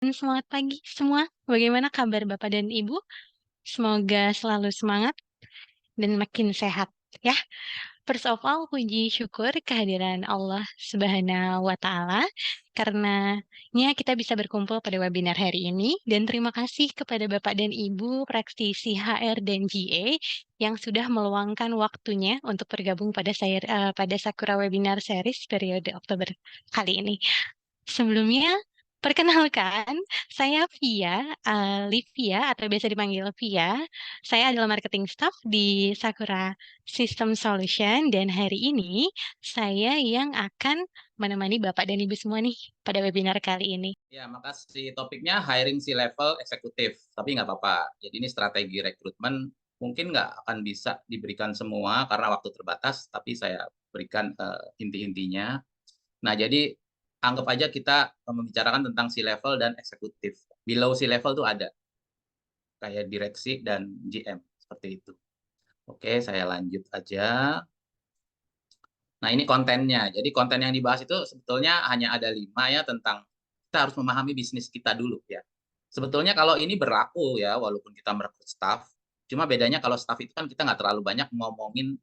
dan semangat pagi semua. Bagaimana kabar Bapak dan Ibu? Semoga selalu semangat dan makin sehat ya. First of all, puji syukur kehadiran Allah Subhanahu wa Ta'ala, karenanya kita bisa berkumpul pada webinar hari ini, dan terima kasih kepada Bapak dan Ibu praktisi HR dan GA yang sudah meluangkan waktunya untuk bergabung pada Sakura Webinar Series periode Oktober kali ini. Sebelumnya, perkenalkan, saya Livia atau biasa dipanggil Via. Saya adalah marketing staff di Sakura System Solution dan hari ini saya yang akan menemani Bapak dan Ibu semua nih pada webinar kali ini. Ya, makasih. Topiknya hiring C-level eksekutif, tapi nggak apa-apa. Jadi ini strategi rekrutmen mungkin nggak akan bisa diberikan semua karena waktu terbatas, tapi saya berikan inti-intinya. Nah, jadi anggap aja kita membicarakan tentang C-level dan eksekutif. Below C-level tuh ada, kayak direksi dan GM, seperti itu. Oke, saya lanjut aja. Nah, ini kontennya. Jadi konten yang dibahas itu sebetulnya hanya ada 5 ya, tentang kita harus memahami bisnis kita dulu ya. Sebetulnya kalau ini berlaku ya, walaupun kita merekrut staff, cuma bedanya kalau staff itu kan kita nggak terlalu banyak ngomongin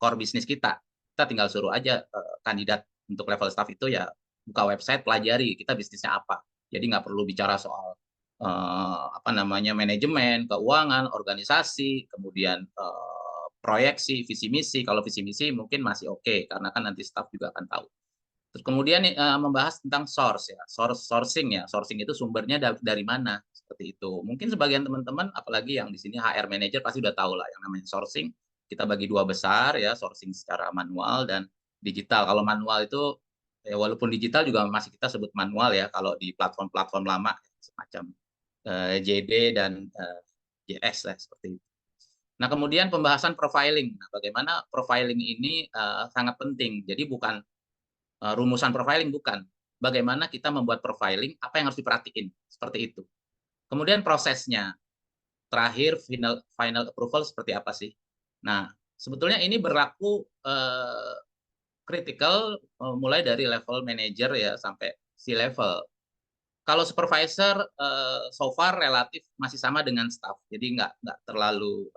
core bisnis kita. Kita tinggal suruh aja kandidat untuk level staff itu ya buka website, pelajari kita bisnisnya apa. Jadi nggak perlu bicara soal apa namanya manajemen, keuangan, organisasi, kemudian proyeksi, visi misi. Kalau visi misi mungkin masih oke karena kan nanti staff juga akan tahu. Terus kemudian membahas tentang source ya, sourcing ya. Sourcing itu sumbernya dari mana? Seperti itu. Mungkin sebagian teman-teman apalagi yang di sini HR manager pasti udah tahu lah yang namanya sourcing. Kita bagi dua besar ya, sourcing secara manual dan digital. Kalau manual itu ya walaupun digital juga masih kita sebut manual ya kalau di platform-platform lama semacam JD dan JS lah seperti itu. Nah, kemudian pembahasan profiling. Nah, bagaimana profiling ini sangat penting. Jadi bukan rumusan profiling, bukan. Bagaimana kita membuat profiling, apa yang harus diperhatiin, seperti itu. Kemudian prosesnya, terakhir final approval seperti apa sih? Nah, sebetulnya ini berlaku critical mulai dari level manager ya sampai C-level. Kalau supervisor so far relatif masih sama dengan staff, jadi nggak terlalu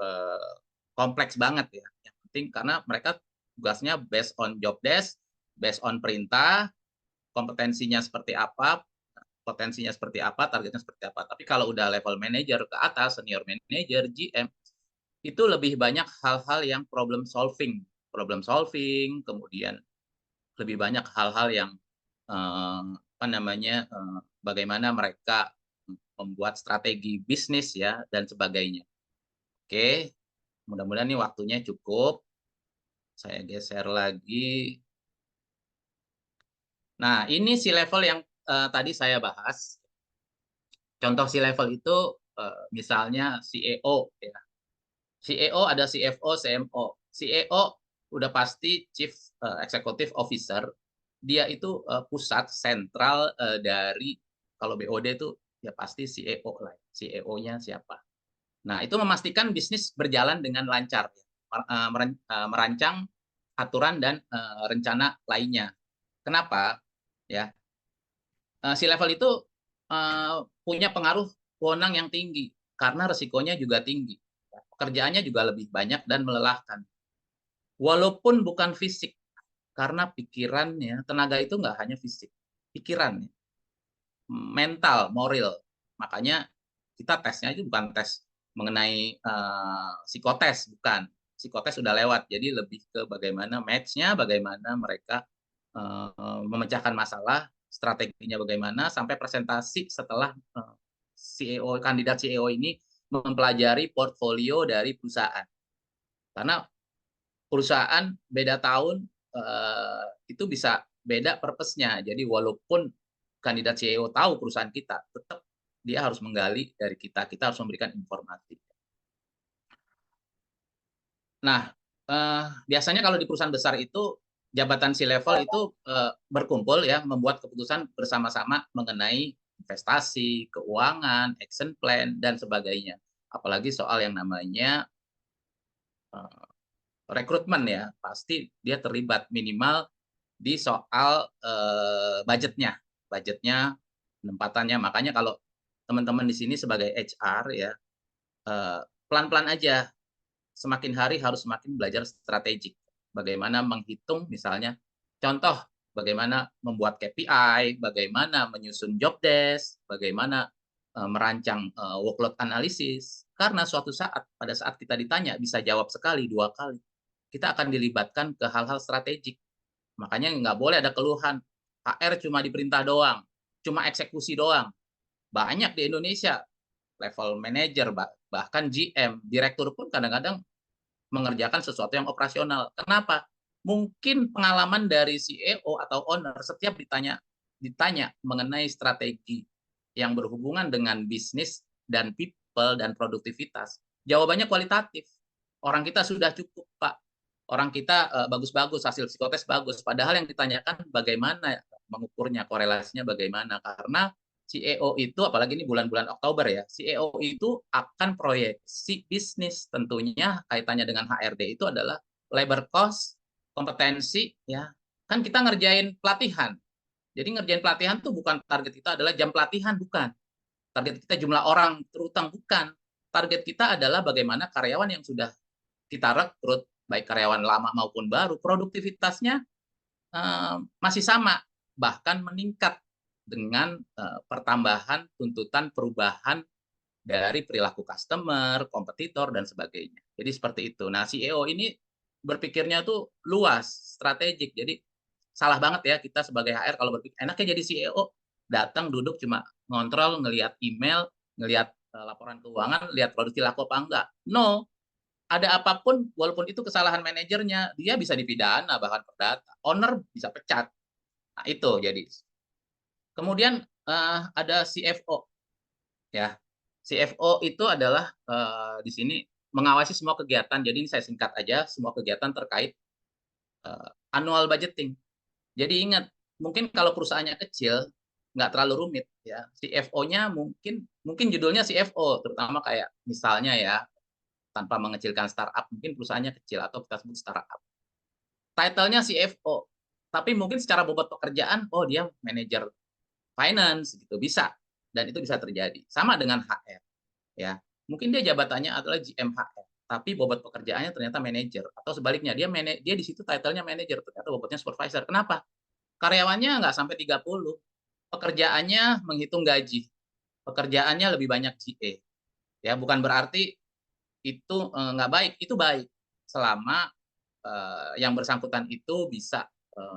kompleks banget ya. Yang penting karena mereka tugasnya based on job desk, based on perintah, kompetensinya seperti apa, potensinya seperti apa, targetnya seperti apa. Tapi kalau udah level manager ke atas, senior manager, GM, itu lebih banyak hal-hal yang problem solving, kemudian lebih banyak hal-hal yang apa namanya bagaimana mereka membuat strategi bisnis ya dan sebagainya. Oke, mudah-mudahan ini waktunya cukup. Saya geser lagi. Nah, ini si level yang tadi saya bahas. Contoh si level itu misalnya CEO ya. CEO ada CFO, CMO. CEO udah pasti Chief Executive Officer. Dia itu pusat sentral dari kalau BOD itu ya pasti CEO lah. CEO-nya siapa. Nah, itu memastikan bisnis berjalan dengan lancar, merancang aturan dan rencana lainnya. Kenapa? Ya, si level itu punya pengaruh wewenang yang tinggi karena resikonya juga tinggi. Pekerjaannya juga lebih banyak dan melelahkan. Walaupun bukan fisik, karena pikirannya, tenaga itu nggak hanya fisik, pikirannya, mental, moral. Makanya kita tesnya itu bukan tes mengenai psikotes, bukan. Psikotes sudah lewat, jadi lebih ke bagaimana match-nya, bagaimana mereka memecahkan masalah, strateginya bagaimana, sampai presentasi setelah CEO, kandidat CEO ini mempelajari portfolio dari perusahaan. Karena perusahaan beda tahun itu bisa beda purpose-nya. Jadi walaupun kandidat CEO tahu perusahaan kita, tetap dia harus menggali dari kita. Kita harus memberikan informasi. Nah, biasanya kalau di perusahaan besar itu jabatan C-level itu berkumpul ya, membuat keputusan bersama-sama mengenai investasi, keuangan, action plan dan sebagainya. Apalagi soal yang namanya rekrutmen ya, pasti dia terlibat minimal di soal budgetnya. Budgetnya penempatannya. Makanya kalau teman-teman di sini sebagai HR ya, pelan-pelan aja, semakin hari harus semakin belajar strategik. Bagaimana menghitung misalnya, contoh bagaimana membuat KPI, bagaimana menyusun job desk, bagaimana merancang workload analisis. Karena suatu saat, pada saat kita ditanya, bisa jawab sekali, 2 kali. Kita akan dilibatkan ke hal-hal strategik. Makanya nggak boleh ada keluhan, HR cuma diperintah doang, cuma eksekusi doang. Banyak di Indonesia, level manager, bahkan GM, direktur pun kadang-kadang mengerjakan sesuatu yang operasional. Kenapa? Mungkin pengalaman dari CEO atau owner setiap ditanya mengenai strategi yang berhubungan dengan bisnis dan people dan produktivitas, jawabannya kualitatif. Orang kita sudah cukup, Pak. Orang kita bagus-bagus, hasil psikotes bagus. Padahal yang ditanyakan bagaimana mengukurnya, korelasinya bagaimana. Karena CEO itu, apalagi ini bulan-bulan Oktober ya, CEO itu akan proyeksi bisnis. Tentunya kaitannya dengan HRD itu adalah labor cost, kompetensi, ya. Kan kita ngerjain pelatihan. Jadi ngerjain pelatihan tuh bukan target kita adalah jam pelatihan, bukan. Target kita jumlah orang terutang, bukan. Target kita adalah bagaimana karyawan yang sudah kita rekrut, baik karyawan lama maupun baru, produktivitasnya masih sama, bahkan meningkat dengan pertambahan tuntutan perubahan dari perilaku customer, kompetitor, dan sebagainya. Jadi seperti itu. Nah, CEO ini berpikirnya tuh luas, strategik. Jadi salah banget ya kita sebagai HR kalau berpikir, enaknya jadi CEO, datang duduk cuma ngontrol, ngelihat email, ngelihat laporan keuangan, lihat produksi laku apa enggak. No, ada apapun, walaupun itu kesalahan manajernya, dia bisa dipidana, bahkan perdata. Owner bisa pecat. Nah, itu jadi. Kemudian ada CFO. Ya, CFO itu adalah di sini mengawasi semua kegiatan. Jadi ini saya singkat aja, semua kegiatan terkait annual budgeting. Jadi ingat, mungkin kalau perusahaannya kecil, nggak terlalu rumit ya. CFO-nya mungkin judulnya CFO, terutama kayak misalnya ya, tanpa mengecilkan startup, mungkin perusahaannya kecil atau kita sebut startup. Title-nya CFO, tapi mungkin secara bobot pekerjaan, oh dia manajer finance gitu, bisa. Dan itu bisa terjadi. Sama dengan HR ya. Mungkin dia jabatannya adalah GM HR, tapi bobot pekerjaannya ternyata manajer, atau sebaliknya dia di situ title-nya manajer, ternyata bobotnya supervisor. Kenapa? Karyawannya nggak sampai 30, pekerjaannya menghitung gaji, pekerjaannya lebih banyak GA. Ya, bukan berarti itu nggak baik, itu baik selama yang bersangkutan itu bisa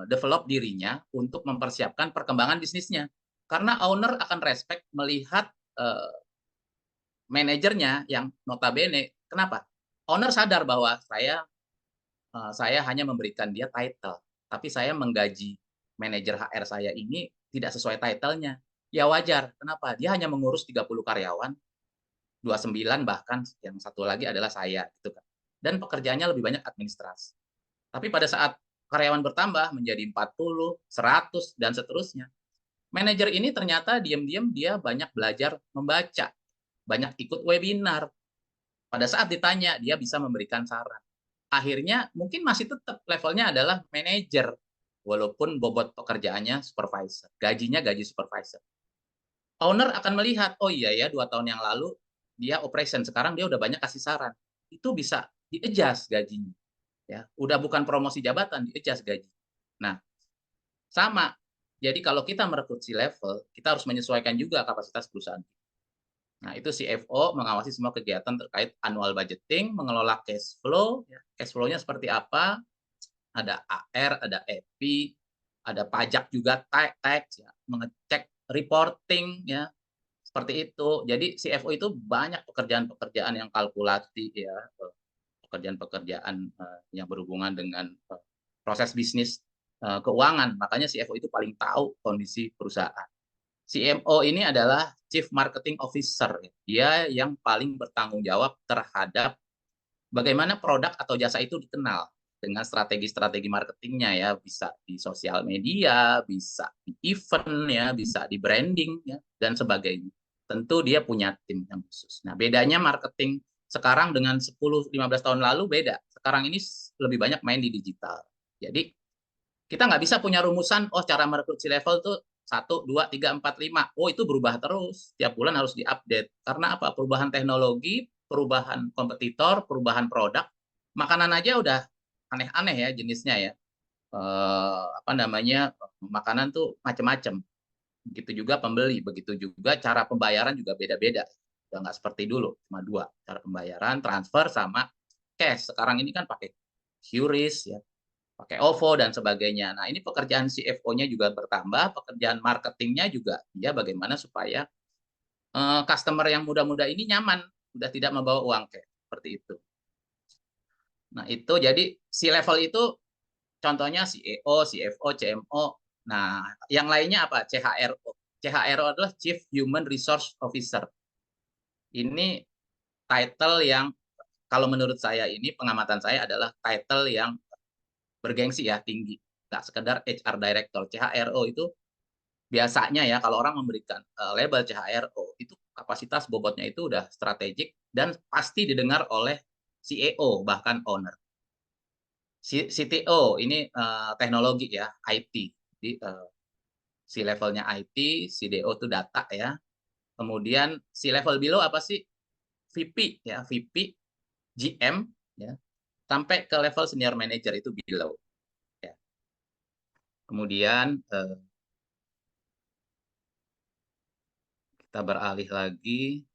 develop dirinya untuk mempersiapkan perkembangan bisnisnya. Karena owner akan respect melihat manajernya yang notabene, kenapa? Owner sadar bahwa saya hanya memberikan dia title, tapi saya menggaji manajer HR saya ini tidak sesuai title-nya. Ya wajar, kenapa? Dia hanya mengurus 30 karyawan, 29 bahkan yang satu lagi adalah saya gitu kan. Dan pekerjaannya lebih banyak administrasi. Tapi pada saat karyawan bertambah menjadi 40, 100 dan seterusnya, manajer ini ternyata diam-diam dia banyak belajar membaca, banyak ikut webinar. Pada saat ditanya, dia bisa memberikan saran. Akhirnya mungkin masih tetap levelnya adalah manajer, walaupun bobot pekerjaannya supervisor, gajinya gaji supervisor. Owner akan melihat, oh iya ya 2 tahun yang lalu dia operation, sekarang dia udah banyak kasih saran. Itu bisa di-adjust gajinya. Ya, udah bukan promosi jabatan, di-adjust gaji. Nah, sama. Jadi kalau kita merekrut C-level, kita harus menyesuaikan juga kapasitas perusahaan. Nah, itu CFO mengawasi semua kegiatan terkait annual budgeting, mengelola cash flow, ya. Cash flow-nya seperti apa, ada AR, ada EP, ada pajak juga, tax, ya, mengecek reporting, ya, seperti itu. Jadi CFO itu banyak pekerjaan-pekerjaan yang kalkulasi, ya, pekerjaan-pekerjaan yang berhubungan dengan proses bisnis keuangan. Makanya CFO itu paling tahu kondisi perusahaan. CMO ini adalah Chief Marketing Officer. Dia yang paling bertanggung jawab terhadap bagaimana produk atau jasa itu dikenal dengan strategi-strategi marketingnya ya, bisa di sosial media, bisa di event ya, bisa di branding ya, dan sebagainya. Tentu dia punya tim yang khusus. Nah, bedanya marketing sekarang dengan 10-15 tahun lalu beda. Sekarang ini lebih banyak main di digital. Jadi kita nggak bisa punya rumusan, oh cara merekrut C-level tuh 1, 2, 3, 4, 5. Oh, itu berubah terus. Tiap bulan harus diupdate. Karena apa? Perubahan teknologi, perubahan kompetitor, perubahan produk. Makanan aja udah aneh-aneh ya jenisnya ya. Apa namanya? Makanan tuh macam-macam. Begitu juga pembeli, begitu juga cara pembayaran juga beda-beda. Udah nggak seperti dulu, cuma dua. Cara pembayaran, transfer, sama cash. Sekarang ini kan pakai QRIS, ya, pakai OVO, dan sebagainya. Nah, ini pekerjaan CFO-nya juga bertambah, pekerjaan marketingnya juga, dia bagaimana supaya customer yang muda-muda ini nyaman, udah tidak membawa uang cash, seperti itu. Nah, itu jadi C-level itu contohnya CEO, CFO, CMO. Nah, yang lainnya apa? CHRO. CHRO adalah Chief Human Resource Officer. Ini title yang kalau menurut saya ini pengamatan saya adalah title yang bergengsi ya, tinggi. Nggak sekedar HR Director. CHRO itu biasanya ya kalau orang memberikan label CHRO itu kapasitas bobotnya itu udah strategik dan pasti didengar oleh CEO bahkan owner. CTO ini teknologi ya, IT. Jadi si levelnya IT, CDO itu data ya. Kemudian si level below apa sih? VP ya, VP, GM ya, sampai ke level senior manager itu below. Ya. Kemudian kita beralih lagi.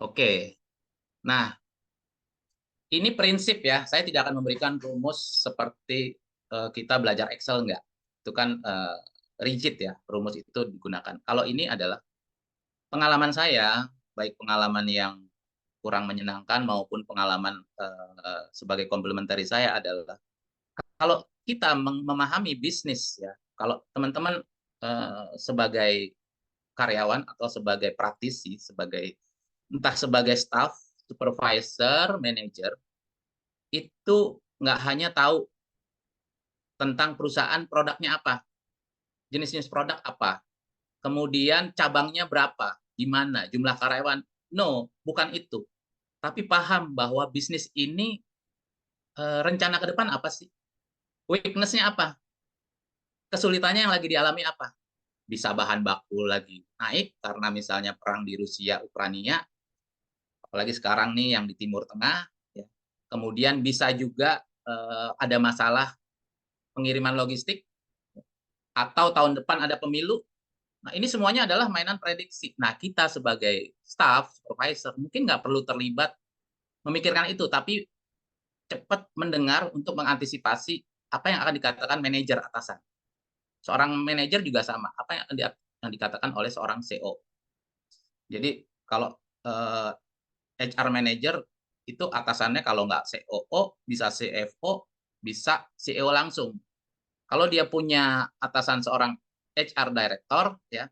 Oke. Nah, ini prinsip ya. Saya tidak akan memberikan rumus seperti kita belajar Excel enggak. Itu kan rigid ya, rumus itu digunakan. Kalau ini adalah pengalaman saya, baik pengalaman yang kurang menyenangkan maupun pengalaman sebagai komplementari saya adalah kalau kita memahami bisnis ya, kalau teman-teman sebagai karyawan atau sebagai praktisi, sebagai entah sebagai staff, supervisor, manager, itu nggak hanya tahu tentang perusahaan produknya apa, jenis-jenis produk apa, kemudian cabangnya berapa, di mana, jumlah karyawan. No, bukan itu. Tapi paham bahwa bisnis ini rencana ke depan apa sih? Weakness-nya apa? Kesulitannya yang lagi dialami apa? Bisa bahan baku lagi naik karena misalnya perang di Rusia, Ukraina, apalagi sekarang nih yang di Timur Tengah. Ya. Kemudian bisa juga ada masalah pengiriman logistik, atau tahun depan ada pemilu. Nah, ini semuanya adalah mainan prediksi. Nah, kita sebagai staff, supervisor, mungkin nggak perlu terlibat memikirkan itu, tapi cepat mendengar untuk mengantisipasi apa yang akan dikatakan manajer atasan. Seorang manajer juga sama, apa yang dikatakan oleh seorang CEO. Jadi, kalau HR manager itu atasannya kalau nggak COO, bisa CFO, bisa CEO langsung. Kalau dia punya atasan seorang HR director, ya,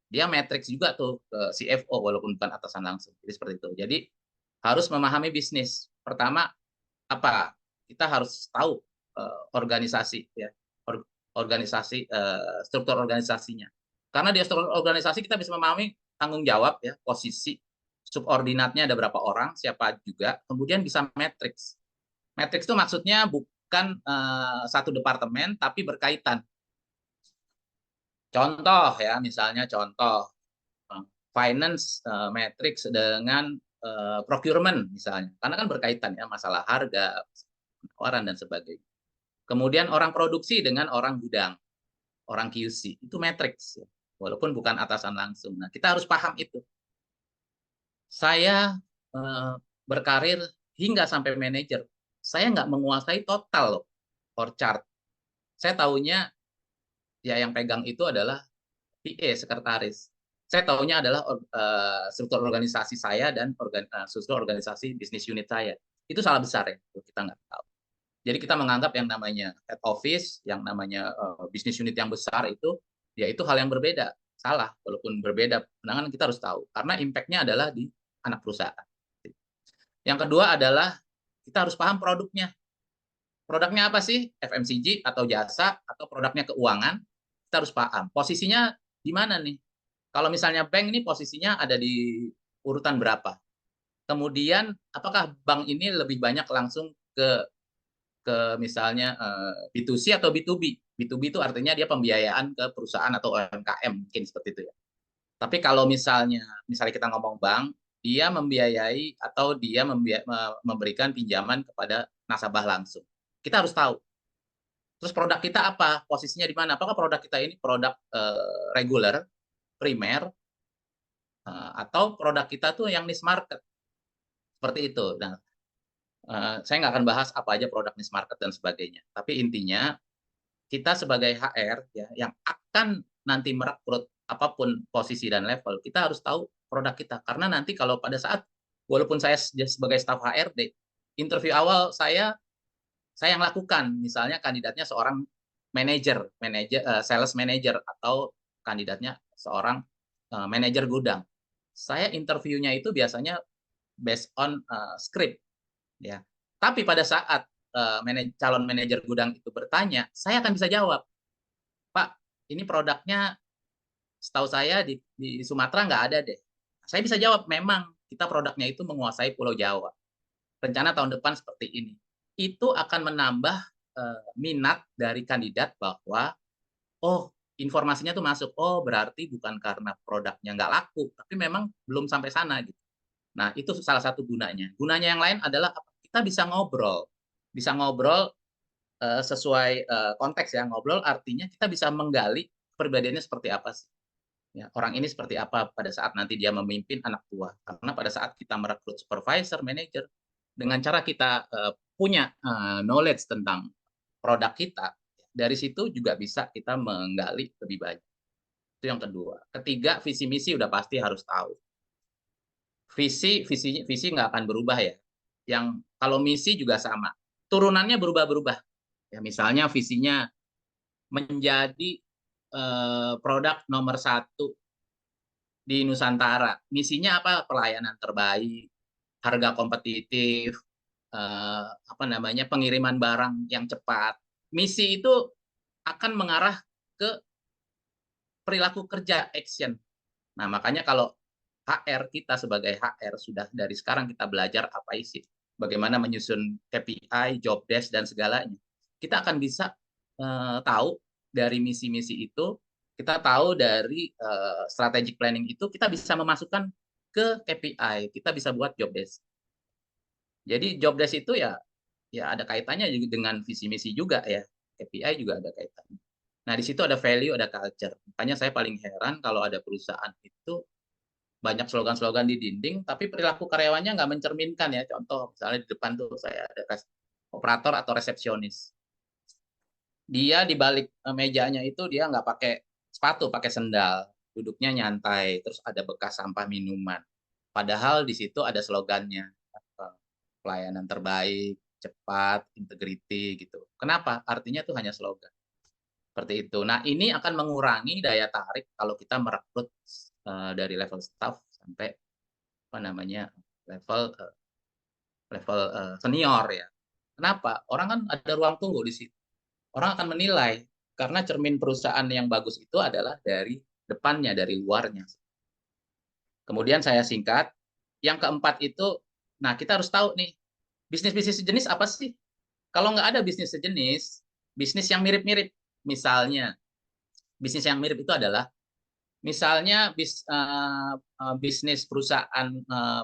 dia matrix juga tuh ke CFO walaupun bukan atasan langsung. Jadi seperti itu. Jadi harus memahami bisnis. Pertama, apa? Kita harus tahu organisasi ya, organisasi struktur organisasinya. Karena di struktur organisasi kita bisa memahami tanggung jawab ya, posisi subordinatnya ada berapa orang, siapa juga, kemudian bisa matrix. Matrix itu maksudnya bukan satu departemen tapi berkaitan. Contoh ya, misalnya contoh finance matrix dengan procurement misalnya, karena kan berkaitan ya masalah harga, penawaran dan sebagainya. Kemudian orang produksi dengan orang gudang, orang QC, itu matrix ya, walaupun bukan atasan langsung. Nah, kita harus paham itu. Saya berkarir hingga sampai manajer, saya nggak menguasai total loh, chart. Saya tahunya ya yang pegang itu adalah PA, sekretaris. Saya tahunya adalah struktur organisasi saya dan struktur organisasi bisnis unit saya. Itu salah besar ya, kita nggak tahu. Jadi kita menganggap yang namanya head office, yang namanya bisnis unit yang besar itu, ya itu hal yang berbeda. Salah, walaupun berbeda penanganan kita harus tahu. Karena impact-nya adalah di anak perusahaan. Yang kedua adalah kita harus paham produknya. Produknya apa sih? FMCG atau jasa atau produknya keuangan? Kita harus paham. Posisinya di mana nih? Kalau misalnya bank ini posisinya ada di urutan berapa? Kemudian apakah bank ini lebih banyak langsung ke ke misalnya B2C atau B2B. B2B itu artinya dia pembiayaan ke perusahaan atau UMKM mungkin seperti itu ya. Tapi kalau misalnya kita ngomong bank, dia membiayai atau dia memberikan pinjaman kepada nasabah langsung. Kita harus tahu. Terus produk kita apa? Posisinya di mana? Apakah produk kita ini produk reguler, primer, atau produk kita tuh yang niche market? Seperti itu. Nah, saya nggak akan bahas apa aja produk niche market dan sebagainya. Tapi intinya kita sebagai HR ya yang akan nanti merekrut apapun posisi dan level, kita harus tahu produk kita. Karena nanti kalau pada saat walaupun saya sebagai staf HRD, interview awal saya yang lakukan, misalnya kandidatnya seorang sales manager atau kandidatnya seorang manajer gudang. Saya interviewnya itu biasanya based on script ya. Tapi pada saat calon manajer gudang itu bertanya, saya akan bisa jawab, Pak, ini produknya setahu saya di Sumatera nggak ada deh. Saya bisa jawab, memang kita produknya itu menguasai Pulau Jawa. Rencana tahun depan seperti ini. Itu akan menambah minat dari kandidat bahwa, oh, informasinya tuh masuk. Oh, berarti bukan karena produknya nggak laku, tapi memang belum sampai sana gitu. Nah, itu salah satu gunanya. Gunanya yang lain adalah kita bisa ngobrol. Bisa ngobrol sesuai konteks ya. Ngobrol artinya kita bisa menggali kepribadiannya seperti apa sih. Ya, orang ini seperti apa pada saat nanti dia memimpin anak buah. Karena pada saat kita merekrut supervisor, manager, dengan cara kita punya knowledge tentang produk kita, dari situ juga bisa kita menggali lebih banyak. Itu yang kedua. Ketiga, visi misi udah pasti harus tahu. Visi nggak akan berubah ya. Yang kalau misi juga sama. Turunannya berubah-berubah. Ya, misalnya visinya menjadi produk nomor 1 di Nusantara. Misinya apa? Pelayanan terbaik, harga kompetitif, pengiriman barang yang cepat. Misi itu akan mengarah ke perilaku kerja, action. Nah, makanya kalau HR kita sebagai HR sudah dari sekarang kita belajar apa isi, bagaimana menyusun KPI, job desk dan segalanya. Kita akan bisa tahu dari misi-misi itu, kita tahu dari strategic planning itu, kita bisa memasukkan ke KPI, kita bisa buat job desk. Jadi job desk itu ya ada kaitannya juga dengan visi misi juga ya. KPI juga ada kaitannya. Nah, di situ ada value, ada culture. Makanya saya paling heran kalau ada perusahaan itu banyak slogan-slogan di dinding, tapi perilaku karyawannya nggak mencerminkan ya. Contoh, misalnya di depan tuh saya ada operator atau resepsionis. Dia di balik mejanya itu dia nggak pakai sepatu, pakai sendal. Duduknya nyantai, terus ada bekas sampah minuman. Padahal di situ ada slogannya, pelayanan terbaik, cepat, integriti gitu. Kenapa? Artinya itu hanya slogan. Seperti itu. Nah, ini akan mengurangi daya tarik kalau kita merekrut dari level staff sampai level senior ya. Kenapa? Orang kan ada ruang tunggu di situ. Orang akan menilai karena cermin perusahaan yang bagus itu adalah dari depannya, dari luarnya. Kemudian saya singkat, yang keempat itu, nah kita harus tahu nih, bisnis-bisnis sejenis apa sih? Kalau nggak ada bisnis sejenis, bisnis yang mirip-mirip, misalnya, bisnis yang mirip itu adalah, misalnya bisnis perusahaan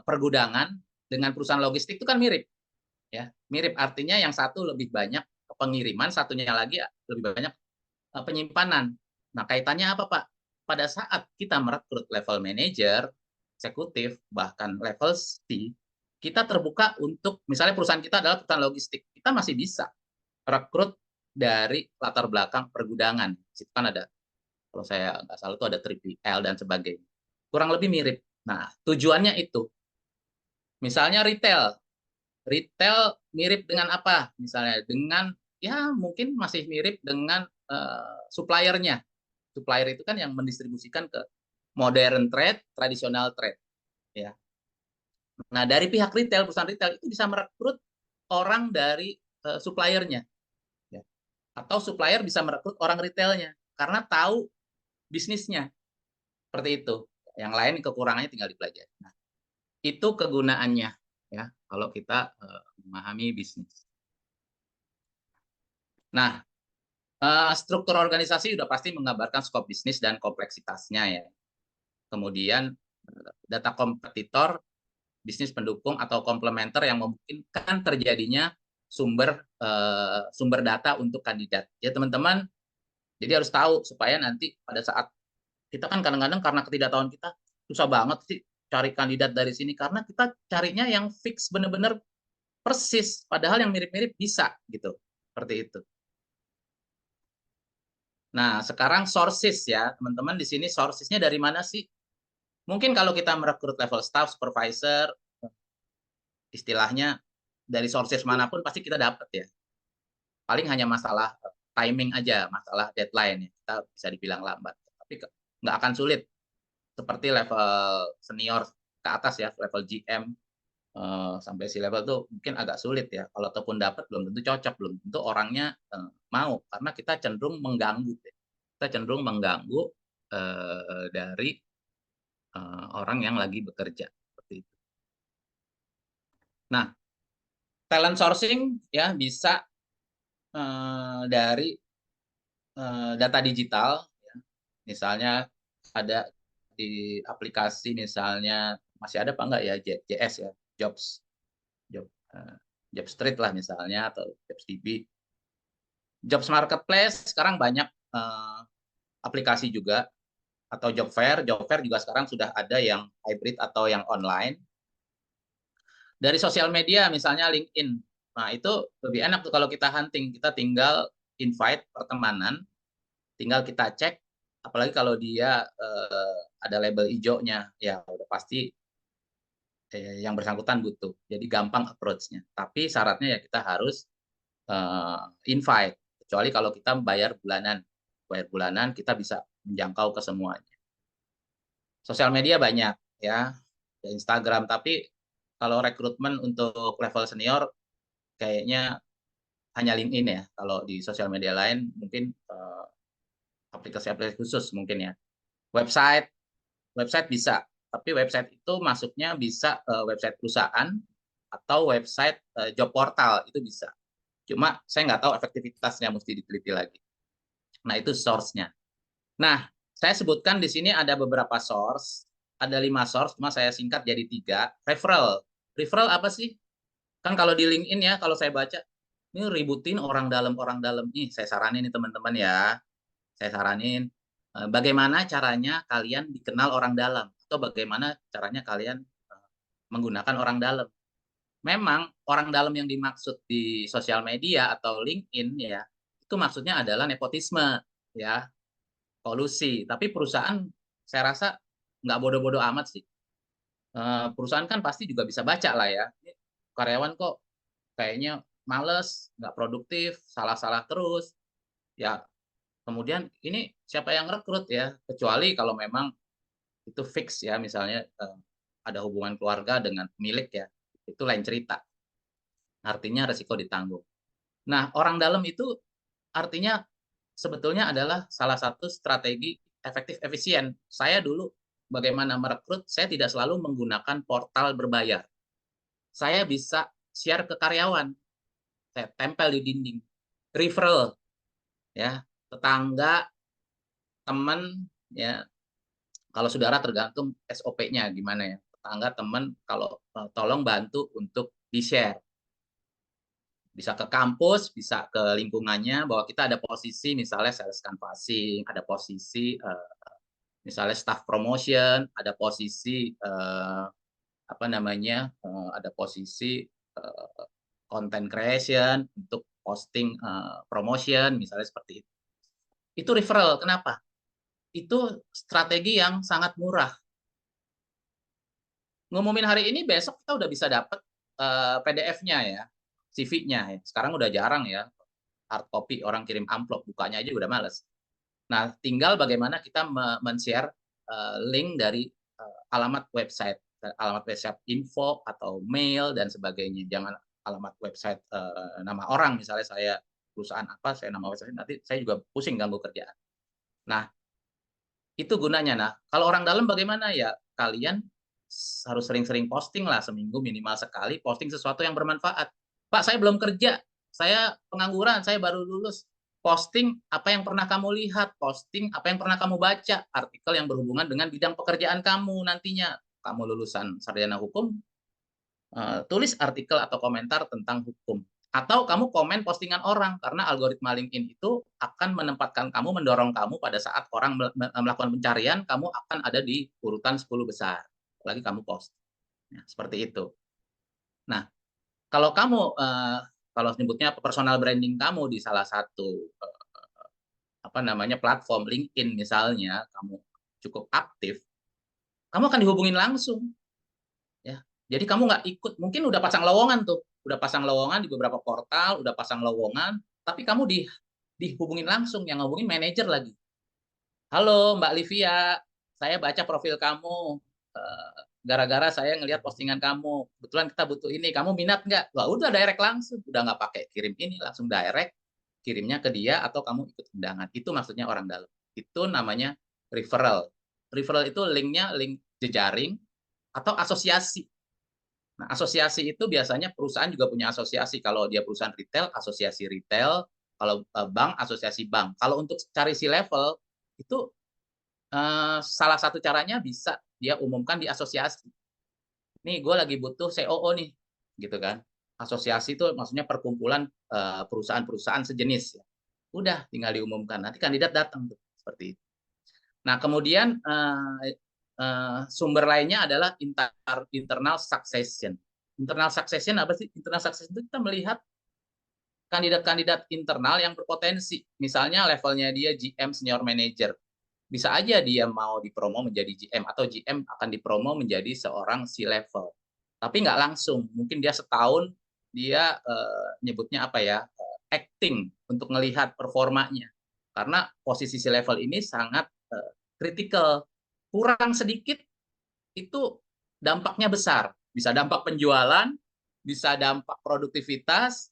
pergudangan dengan perusahaan logistik itu kan mirip, ya, mirip artinya yang satu lebih banyak pengiriman, satunya lagi lebih banyak penyimpanan. Nah, kaitannya apa, Pak? Pada saat kita merekrut level manager, eksekutif, bahkan level C, kita terbuka untuk, misalnya perusahaan kita adalah perusahaan logistik, kita masih bisa rekrut dari latar belakang pergudangan. Itu kan ada, kalau saya nggak salah itu ada 3PL dan sebagainya. Kurang lebih mirip. Nah, tujuannya itu. Misalnya retail. Retail mirip dengan apa? Misalnya dengan, ya mungkin masih mirip dengan suppliernya. Supplier itu kan yang mendistribusikan ke modern trade, tradisional trade. Ya. Nah, dari pihak retail, perusahaan retail itu bisa merekrut orang dari suppliernya. Ya. Atau supplier bisa merekrut orang retailnya. Karena tahu bisnisnya. Seperti itu. Yang lain kekurangannya tinggal dipelajari. Nah, itu kegunaannya ya kalau kita memahami bisnis. Nah, struktur organisasi udah pasti menggambarkan skop bisnis dan kompleksitasnya ya. Kemudian data kompetitor, bisnis pendukung atau komplementer yang memungkinkan terjadinya sumber data untuk kandidat. Ya teman-teman, jadi harus tahu supaya nanti pada saat kita kan kadang-kadang karena ketidaktahuan kita susah banget sih cari kandidat dari sini karena kita carinya yang fix bener-bener persis, padahal yang mirip-mirip bisa gitu. Seperti itu. Nah, sekarang sources ya, teman-teman di sini sourcesnya dari mana sih? Mungkin kalau kita merekrut level staff, supervisor, istilahnya dari sources manapun pasti kita dapat ya. Paling hanya masalah timing aja, masalah deadline ya. Kita bisa dibilang lambat, tapi nggak akan sulit seperti level senior ke atas ya, level GM sampai si level tuh mungkin agak sulit ya. Kalau ataupun dapat belum tentu cocok, belum tentu orangnya mau karena kita cenderung mengganggu. Kita cenderung mengganggu dari orang yang lagi bekerja seperti itu. Nah, talent sourcing ya bisa dari data digital, ya. Misalnya ada di aplikasi misalnya masih ada apa enggak ya JS ya, Jobs, Job, Job Street lah misalnya atau Jobs DB. Jobs Marketplace sekarang banyak aplikasi juga atau Job Fair juga sekarang sudah ada yang hybrid atau yang online. Dari sosial media misalnya LinkedIn. Nah, itu lebih enak tuh kalau kita hunting, kita tinggal invite pertemanan, tinggal kita cek apalagi kalau dia ada label hijaunya ya udah pasti yang bersangkutan butuh. Jadi gampang approach-nya. Tapi syaratnya ya kita harus invite. Kecuali kalau kita bayar bulanan. Bayar bulanan kita bisa menjangkau ke semuanya. Sosial media banyak ya, Instagram. Tapi kalau rekrutmen untuk level senior kayaknya hanya LinkedIn ya. Kalau di sosial media lain mungkin aplikasi-aplikasi khusus mungkin ya. Website, website bisa. Tapi website itu masuknya bisa website perusahaan atau website job portal itu bisa. Cuma saya nggak tahu efektivitasnya mesti diteliti lagi. Nah itu source-nya. Nah saya sebutkan di sini ada beberapa source, ada 5 source, cuma saya singkat jadi 3. Referral, referral apa sih? Kan kalau di LinkedIn ya, kalau saya baca ini ributin orang dalam nih. Saya saranin nih teman-teman ya, saya saranin bagaimana caranya kalian dikenal orang dalam atau bagaimana caranya kalian menggunakan orang dalam. Memang orang dalam yang dimaksud di sosial media atau LinkedIn ya, itu maksudnya adalah nepotisme ya, kolusi. Tapi perusahaan saya rasa nggak bodoh-bodoh amat sih. Perusahaan kan pasti juga bisa baca lah ya. Karyawan kok kayaknya males, nggak produktif, salah-salah terus. Ya, kemudian ini siapa yang rekrut ya? Kecuali kalau memang itu fix ya, misalnya ada hubungan keluarga dengan pemilik ya, itu lain cerita. Artinya resiko ditanggung. Nah, orang dalam itu artinya sebetulnya adalah salah satu strategi efektif efisien. Saya dulu bagaimana merekrut, saya tidak selalu menggunakan portal berbayar. Saya bisa share ke karyawan, saya tempel di dinding. Referral, ya, tetangga, teman, ya, kalau saudara tergantung SOP-nya gimana ya. Tetangga, teman, kalau tolong bantu untuk di-share. Bisa ke kampus, bisa ke lingkungannya, bahwa kita ada posisi misalnya sales canvassing, ada posisi misalnya staff promotion, ada posisi apa namanya, ada posisi content creation untuk posting promotion, misalnya seperti itu. Itu referral, kenapa? Itu strategi yang sangat murah. Ngumumin hari ini, besok kita udah bisa dapat PDF-nya ya, CV-nya ya. Sekarang udah jarang ya, hard copy, orang kirim amplop, bukanya aja udah males. Nah, tinggal bagaimana kita men-share link dari alamat website info atau mail dan sebagainya. Jangan alamat website nama orang, misalnya saya perusahaan apa, saya nama website, nanti saya juga pusing ganggu kerjaan. Nah, itu gunanya. Nah, kalau orang dalam bagaimana ya? Kalian harus sering-sering posting lah, seminggu minimal sekali posting sesuatu yang bermanfaat. Pak, saya belum kerja, saya pengangguran, saya baru lulus. Posting apa yang pernah kamu lihat, posting apa yang pernah kamu baca, artikel yang berhubungan dengan bidang pekerjaan kamu nantinya. Kamu lulusan sarjana hukum, tulis artikel atau komentar tentang hukum. Atau kamu komen postingan orang, karena algoritma LinkedIn itu akan menempatkan kamu, mendorong kamu pada saat orang melakukan pencarian, kamu akan ada di urutan 10 besar. Apalagi kamu post. Nah, seperti itu. Nah, kalau kamu, kalau nyebutnya personal branding kamu di salah satu platform LinkedIn misalnya, kamu cukup aktif, kamu akan dihubungin langsung. Ya. Jadi kamu nggak ikut, mungkin udah pasang lowongan tuh, udah pasang lowongan di beberapa portal, udah pasang lowongan, tapi kamu dihubungin langsung, yang ngehubungin manajer lagi. Halo Mbak Livia, saya baca profil kamu, gara-gara saya ngelihat postingan kamu, kebetulan kita butuh ini, kamu minat nggak? Wah udah direct langsung, udah nggak pakai kirim ini, langsung direct, kirimnya ke dia atau kamu ikut undangan. Itu maksudnya orang dalam. Itu namanya referral. Referral itu linknya link jejaring atau asosiasi. Nah, asosiasi itu biasanya perusahaan juga punya asosiasi. Kalau dia perusahaan retail, asosiasi retail. Kalau bank, asosiasi bank. Kalau untuk cari si level, itu salah satu caranya bisa dia umumkan di asosiasi. Nih, gue lagi butuh COO nih, gitu kan. Asosiasi itu maksudnya perkumpulan perusahaan-perusahaan sejenis. Udah, tinggal diumumkan. Nanti kandidat datang tuh, seperti itu. Nah, kemudian sumber lainnya adalah internal succession. Internal succession apa sih? Internal succession itu kita melihat kandidat-kandidat internal yang berpotensi. Misalnya levelnya dia GM senior manager. Bisa aja dia mau dipromo menjadi GM atau GM akan dipromo menjadi seorang C-level. Tapi nggak langsung. Mungkin dia setahun dia nyebutnya apa ya? Acting untuk melihat performanya. Karena posisi C-level ini sangat kritikal. Kurang sedikit itu dampaknya besar. Bisa dampak penjualan, bisa dampak produktivitas,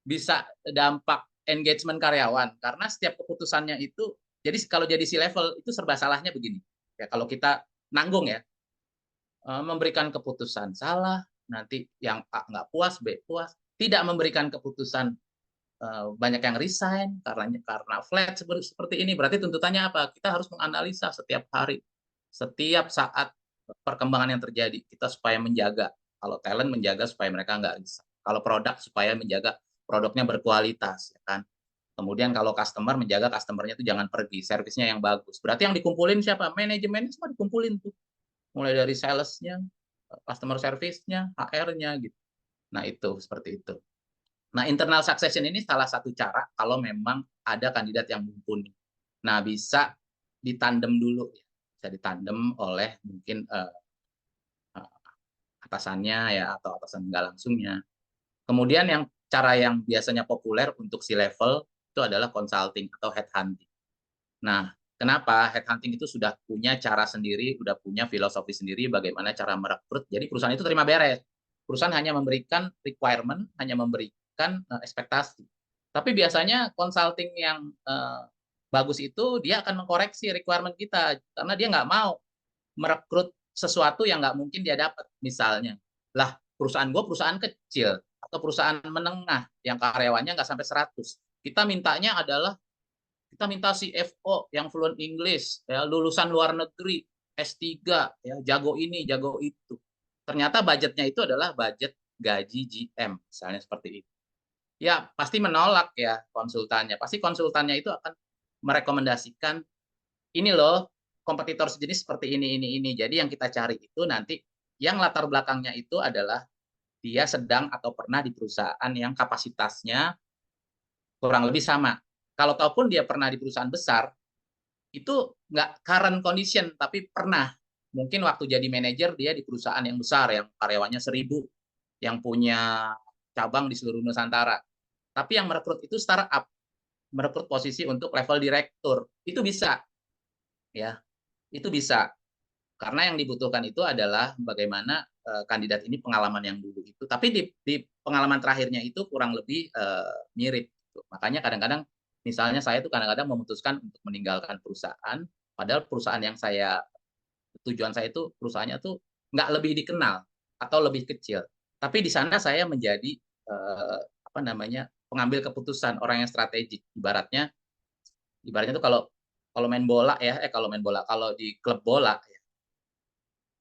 bisa dampak engagement karyawan. Karena setiap keputusannya itu, jadi kalau jadi C-level itu serba salahnya begini. Ya, kalau kita nanggung ya, memberikan keputusan salah, nanti yang A nggak puas, B puas. Tidak memberikan keputusan, banyak yang resign karena flat seperti ini. Berarti tuntutannya apa? Kita harus menganalisa setiap hari, setiap saat perkembangan yang terjadi. Kita supaya menjaga, kalau talent menjaga supaya mereka nggak resign. Kalau produk supaya menjaga produknya berkualitas, ya kan. Kemudian kalau customer, menjaga customernya itu jangan pergi, servisnya yang bagus. Berarti yang dikumpulin siapa? Manajemennya semua dikumpulin tuh. Mulai dari salesnya, customer service-nya, HR-nya gitu. Nah itu seperti itu. Nah, internal succession ini salah satu cara kalau memang ada kandidat yang mumpuni. Nah, bisa ditandem dulu, ya. Bisa ditandem oleh mungkin atasannya ya atau atasan nggak langsungnya. Kemudian yang cara yang biasanya populer untuk si level itu adalah consulting atau headhunting. Nah, kenapa headhunting itu sudah punya cara sendiri, sudah punya filosofi sendiri bagaimana cara merekrut. Jadi perusahaan itu terima beres. Perusahaan hanya memberikan requirement, hanya memberikan ekspektasi. Tapi biasanya consulting yang bagus itu dia akan mengkoreksi requirement kita karena dia nggak mau merekrut sesuatu yang nggak mungkin dia dapat. Misalnya, lah perusahaan gue perusahaan kecil atau perusahaan menengah yang karyawannya nggak sampai 100. Kita minta CFO yang fluent English, ya, lulusan luar negeri, S3, ya, jago ini, jago itu. Ternyata budgetnya itu adalah budget gaji GM, misalnya seperti itu. Ya, pasti menolak ya konsultannya. Pasti konsultannya itu akan merekomendasikan, ini loh, kompetitor sejenis seperti ini. Jadi yang kita cari itu nanti, yang latar belakangnya itu adalah dia sedang atau pernah di perusahaan yang kapasitasnya kurang lebih sama. Kalau ataupun dia pernah di perusahaan besar, itu nggak current condition, tapi pernah. Mungkin waktu jadi manajer dia di perusahaan yang besar, yang karyawannya 1.000, yang punya cabang di seluruh Nusantara. Tapi yang merekrut itu startup, merekrut posisi untuk level direktur. Itu bisa, ya, itu bisa. Karena yang dibutuhkan itu adalah bagaimana kandidat ini pengalaman yang dulu itu. Tapi di pengalaman terakhirnya itu kurang lebih mirip. Makanya kadang-kadang misalnya saya tuh kadang-kadang memutuskan untuk meninggalkan perusahaan, padahal perusahaan yang tujuan saya itu perusahaannya tuh nggak lebih dikenal atau lebih kecil. Tapi di sana saya menjadi pengambil keputusan, orang yang strategik. Ibaratnya tuh kalau kalau main bola ya, kalau di klub bola ya,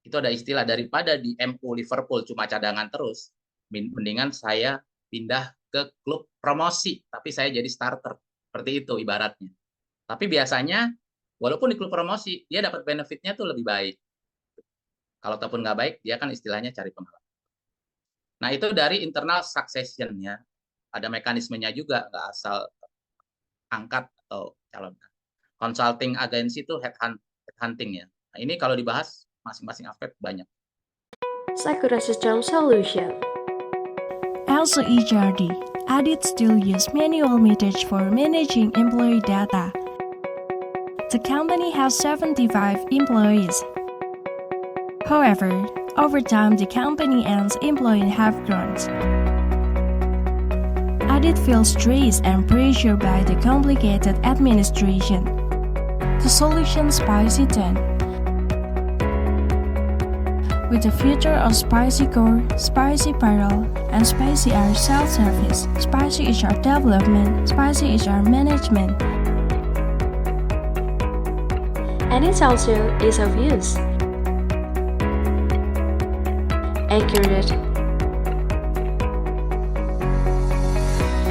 itu ada istilah daripada di MU Liverpool cuma cadangan terus, mendingan saya pindah ke klub promosi, tapi saya jadi starter. Seperti itu ibaratnya. Tapi biasanya walaupun di klub promosi, dia dapat benefitnya tuh lebih baik. Kalau ataupun nggak baik, dia kan istilahnya cari pengalaman. Nah, itu dari internal succession ya. Ada mekanismenya juga, nggak asal angkat atau calonkan. Consulting agency itu headhunting ya. Nah, ini kalau dibahas masing-masing aspek banyak. Sakura System Solution. Also HRD, Adit still use manual methods for managing employee data. The company has 75 employees. However, over time the company and employees have grown. Adit feels stressed and pressure by the complicated administration. The solution Spicy 10. With the future of Spicy Core, Spicy Payroll, and Spicy HR Self-Service, Spicy HR Development, Spicy HR Management, And it's also ease of use. Accurate.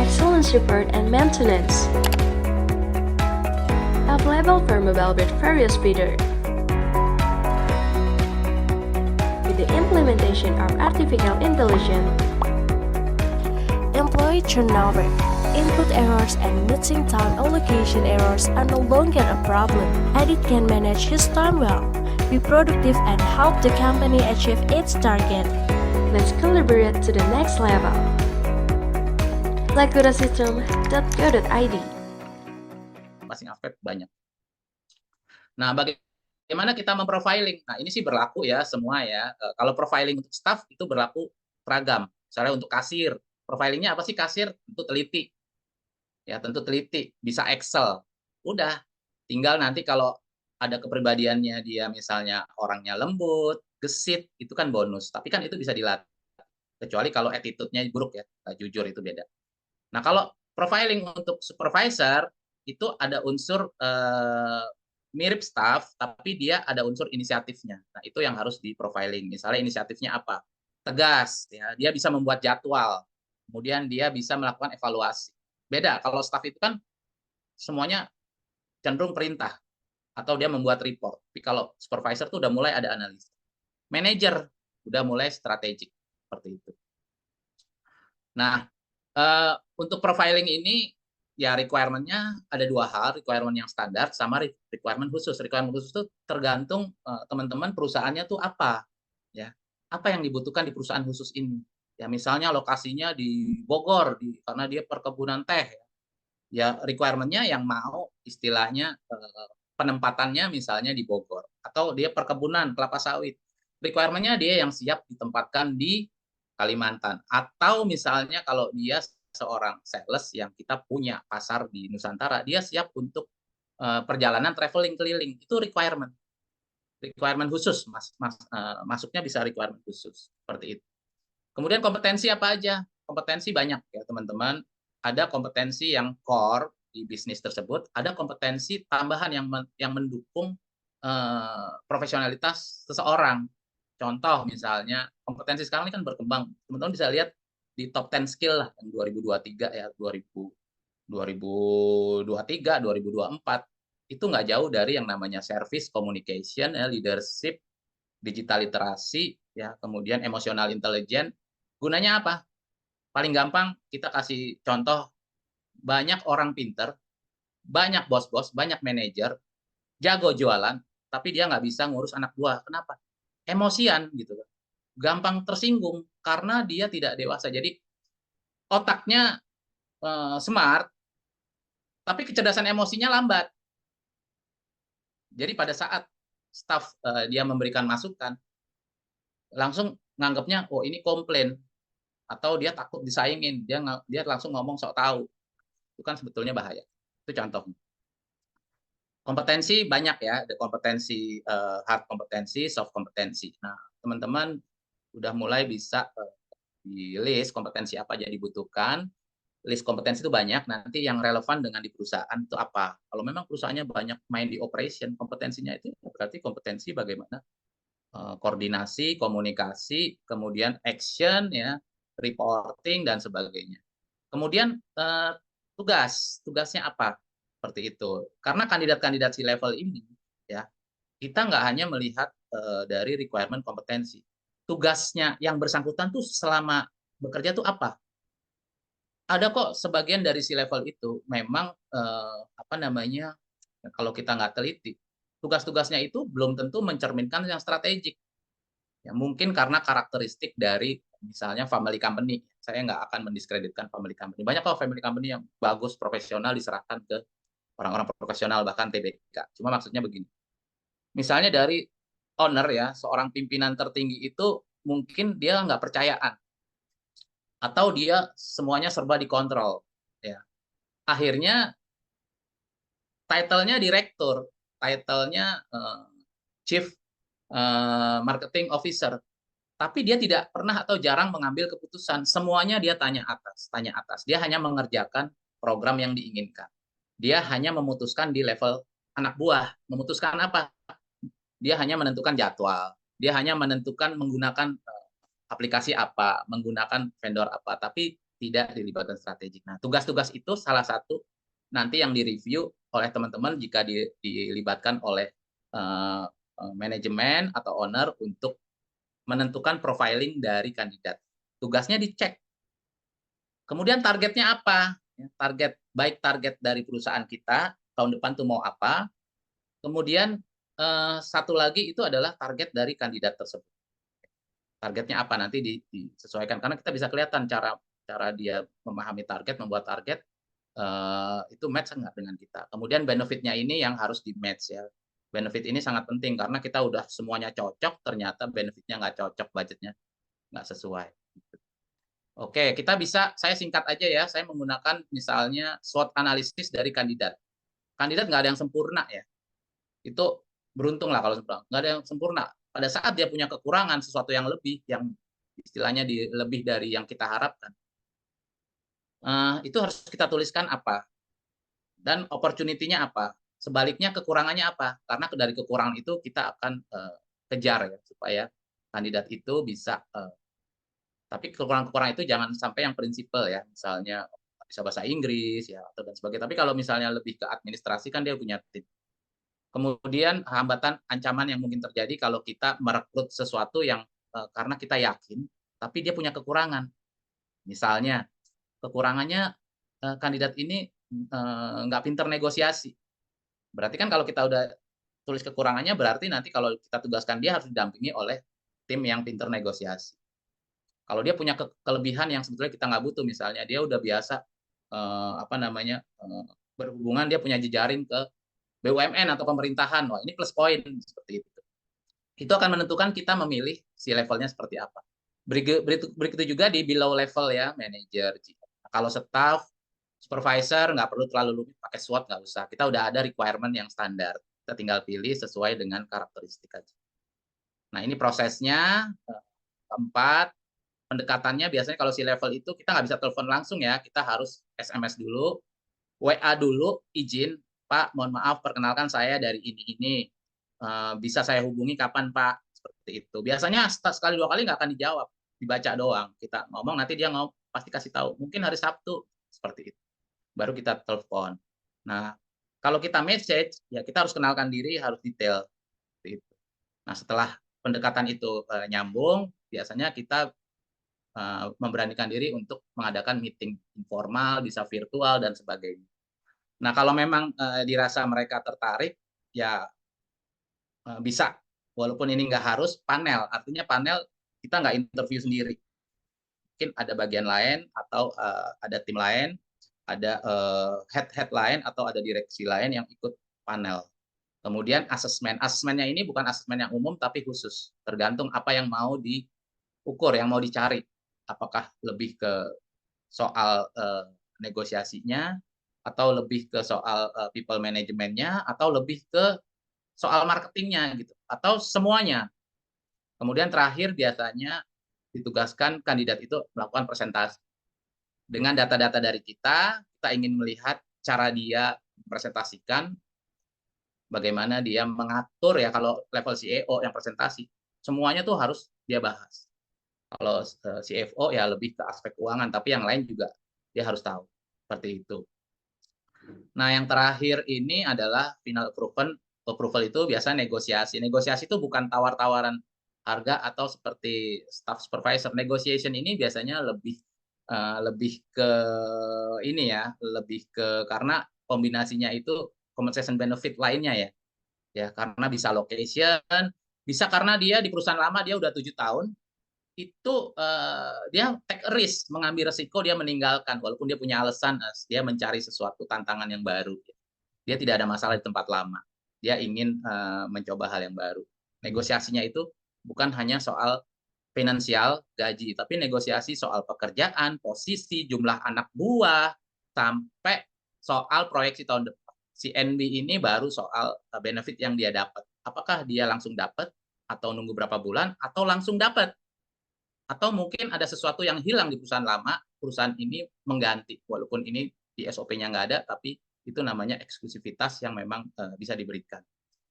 Excellent support and maintenance. Available for mobile with various bidder. With the implementation of artificial intelligence, employee turnover, input errors, and meeting time allocation errors are no longer a problem. Adit can manage his time well, be productive, and help the company achieve its target. let's collaborate to the next level. Sakura-system.co.id. Masing aspek banyak. Nah, bagaimana kita memprofiling? Nah, ini sih berlaku ya semua ya. Kalau profiling untuk staff itu berlaku seragam. Misalnya untuk kasir, profilingnya apa sih kasir? Tentu teliti. Ya, tentu teliti, bisa Excel. Udah, tinggal nanti kalau ada kepribadiannya dia misalnya orangnya lembut, gesit, itu kan bonus. Tapi kan itu bisa dilatih. Kecuali kalau attitude-nya buruk ya, jujur itu beda. Nah, kalau profiling untuk supervisor itu ada unsur mirip staff, tapi dia ada unsur inisiatifnya. Nah, itu yang harus di profiling. Misalnya inisiatifnya apa? Tegas, ya, dia bisa membuat jadwal. Kemudian dia bisa melakukan evaluasi. Beda, kalau staff itu kan semuanya cenderung perintah atau dia membuat report. Tapi kalau supervisor tuh udah mulai ada analisa. Manager udah mulai strategik seperti itu. Nah, untuk profiling ini ya requirement-nya ada dua hal, requirement yang standar sama requirement khusus. Requirement khusus itu tergantung teman-teman perusahaannya tuh apa, ya. Apa yang dibutuhkan di perusahaan khusus ini? Ya misalnya lokasinya di Bogor, karena dia perkebunan teh. Ya requirement-nya yang mau istilahnya penempatannya misalnya di Bogor atau dia perkebunan kelapa sawit. Requirement-nya dia yang siap ditempatkan di Kalimantan. Atau misalnya kalau dia seorang sales yang kita punya pasar di Nusantara, dia siap untuk perjalanan traveling keliling. Itu requirement. Requirement khusus, masuknya bisa requirement khusus. Seperti itu. Kemudian kompetensi apa aja? Kompetensi banyak ya teman-teman. Ada kompetensi yang core di bisnis tersebut, ada kompetensi tambahan yang mendukung profesionalitas seseorang. Contoh misalnya, kompetensi sekarang ini kan berkembang. Teman-teman bisa lihat di top 10 skill lah yang 2023 ya, 2023, 2024 itu nggak jauh dari yang namanya service communication, leadership, digital literasi, ya, kemudian emotional intelligence. Gunanya apa? Paling gampang kita kasih contoh, banyak orang pinter, banyak bos-bos, banyak manajer, jago jualan, tapi dia nggak bisa ngurus anak buah. Kenapa? Emosian gitu kan, gampang tersinggung karena dia tidak dewasa. Jadi otaknya smart, tapi kecerdasan emosinya lambat. Jadi pada saat staff dia memberikan masukan, langsung nganggapnya oh ini komplain atau dia takut disaingin, dia langsung ngomong sok tahu. Itu kan sebetulnya bahaya. Itu contoh. Kompetensi banyak ya, ada kompetensi hard kompetensi, soft kompetensi. Nah, teman-teman udah mulai bisa di list kompetensi apa aja dibutuhkan. list kompetensi itu banyak, nanti yang relevan dengan di perusahaan itu apa. Kalau memang perusahaannya banyak main di operation, kompetensinya itu berarti kompetensi bagaimana koordinasi, komunikasi, kemudian action, ya, reporting, dan sebagainya. Kemudian tugasnya apa? Seperti itu. Karena kandidat-kandidat C-level ini, ya, kita nggak hanya melihat dari requirement kompetensi. Tugasnya yang bersangkutan tuh selama bekerja tuh apa? Ada kok sebagian dari C-level itu memang apa namanya, kalau kita nggak teliti, tugas-tugasnya itu belum tentu mencerminkan yang strategik. Ya, mungkin karena karakteristik dari misalnya family company. Saya nggak akan mendiskreditkan family company. Banyak kok family company yang bagus, profesional, diserahkan ke orang-orang profesional, bahkan TBK. Cuma maksudnya begini. Misalnya dari owner, ya, seorang pimpinan tertinggi itu mungkin dia nggak percayaan. Atau dia semuanya serba dikontrol. Ya. Akhirnya title-nya direktur, title-nya chief marketing officer, tapi dia tidak pernah atau jarang mengambil keputusan. Semuanya dia tanya atas. Dia hanya mengerjakan program yang diinginkan. Dia hanya memutuskan di level anak buah. Memutuskan apa? Dia hanya menentukan jadwal. Dia hanya menentukan menggunakan aplikasi apa, menggunakan vendor apa, tapi tidak dilibatkan strategik. Nah, tugas-tugas itu salah satu nanti yang direview oleh teman-teman jika dilibatkan oleh manajemen atau owner untuk menentukan profiling dari kandidat. Tugasnya dicek. Kemudian targetnya apa? Baik target dari perusahaan kita, tahun depan tuh mau apa. Kemudian satu lagi itu adalah target dari kandidat tersebut. Targetnya apa nanti disesuaikan, karena kita bisa kelihatan cara dia memahami target, membuat target itu match nggak dengan kita. Kemudian benefitnya ini yang harus di match, ya. Benefit ini sangat penting karena kita udah semuanya cocok, ternyata benefitnya nggak cocok, budgetnya nggak sesuai. Oke, saya singkat aja ya, saya menggunakan misalnya SWOT analisis dari kandidat. Kandidat nggak ada yang sempurna, ya. Itu beruntung lah kalau sempurna. Nggak ada yang sempurna. Pada saat dia punya kekurangan, sesuatu yang lebih, yang istilahnya lebih dari yang kita harapkan, itu harus kita tuliskan apa. Dan opportunity-nya apa. Sebaliknya kekurangannya apa. Karena dari kekurangan itu kita akan kejar, ya, supaya kandidat itu bisa. Tapi kekurangan-kekurangan itu jangan sampai yang prinsipal, ya. Misalnya bisa bahasa Inggris, ya, atau dan sebagainya. Tapi kalau misalnya lebih ke administrasi, kan dia punya tim. Kemudian hambatan, ancaman yang mungkin terjadi kalau kita merekrut sesuatu yang karena kita yakin, tapi dia punya kekurangan. Misalnya, kekurangannya kandidat ini nggak pinter negosiasi. Berarti kan kalau kita udah tulis kekurangannya, berarti nanti kalau kita tugaskan dia harus didampingi oleh tim yang pinter negosiasi. Kalau dia punya kelebihan yang sebetulnya kita nggak butuh, misalnya dia udah biasa berhubungan, dia punya jejaring ke BUMN atau pemerintahan, wah ini plus poin seperti itu. Itu akan menentukan kita memilih si levelnya seperti apa. Berikut juga di below level, ya, manager. Kalau staff, supervisor nggak perlu terlalu rumit pakai SWOT, nggak usah. Kita udah ada requirement yang standar. Kita tinggal pilih sesuai dengan karakteristik aja. Nah, ini prosesnya. Keempat, pendekatannya biasanya kalau si level itu kita nggak bisa telepon langsung, ya. Kita harus SMS dulu, WA dulu, izin, Pak, mohon maaf, perkenalkan saya dari ini. Bisa saya hubungi kapan, Pak? Seperti itu. Biasanya sekali dua kali nggak akan dijawab, dibaca doang. Kita ngomong, nanti dia pasti kasih tahu. Mungkin hari Sabtu, seperti itu. Baru kita telepon. Nah, kalau kita message, ya kita harus kenalkan diri, harus detail. Seperti itu. Nah, setelah pendekatan itu nyambung, biasanya kita memberanikan diri untuk mengadakan meeting informal, bisa virtual, dan sebagainya. Nah, kalau memang dirasa mereka tertarik, ya bisa. Walaupun ini nggak harus, panel. Artinya panel kita nggak interview sendiri. Mungkin ada bagian lain, atau ada tim lain, ada head lain, atau ada direksi lain yang ikut panel. Kemudian asesmen. Asesmennya ini bukan asesmen yang umum, tapi khusus. Tergantung apa yang mau diukur, yang mau dicari. Apakah lebih ke soal negosiasinya, atau lebih ke soal people manajemennya, atau lebih ke soal marketingnya, gitu, atau semuanya. Kemudian terakhir biasanya ditugaskan kandidat itu melakukan presentasi. Dengan data-data dari kita ingin melihat cara dia presentasikan, bagaimana dia mengatur ya, kalau level CEO yang presentasi, semuanya tuh harus dia bahas. Kalau CFO ya lebih ke aspek keuangan, tapi yang lain juga dia harus tahu. Seperti itu. Nah, yang terakhir ini adalah final approval. Approval itu biasa negosiasi. Negosiasi itu bukan tawar-tawaran harga atau seperti staff supervisor. Negotiation ini biasanya lebih ke ini ya, lebih ke karena kombinasinya itu compensation benefit lainnya ya. Ya, karena bisa location, bisa karena dia di perusahaan lama dia udah 7 tahun, itu dia take a risk, mengambil resiko, dia meninggalkan walaupun dia punya alasan, dia mencari sesuatu tantangan yang baru. Dia tidak ada masalah di tempat lama. Dia ingin mencoba hal yang baru. Negosiasinya itu bukan hanya soal finansial, gaji, tapi negosiasi soal pekerjaan, posisi, jumlah anak buah, sampai soal proyeksi tahun depan. Si NB ini baru soal benefit yang dia dapat. Apakah dia langsung dapat, atau nunggu berapa bulan, atau langsung dapat. Atau mungkin ada sesuatu yang hilang di perusahaan lama, perusahaan ini mengganti. Walaupun ini di SOP-nya nggak ada, tapi itu namanya eksklusivitas yang memang bisa diberikan.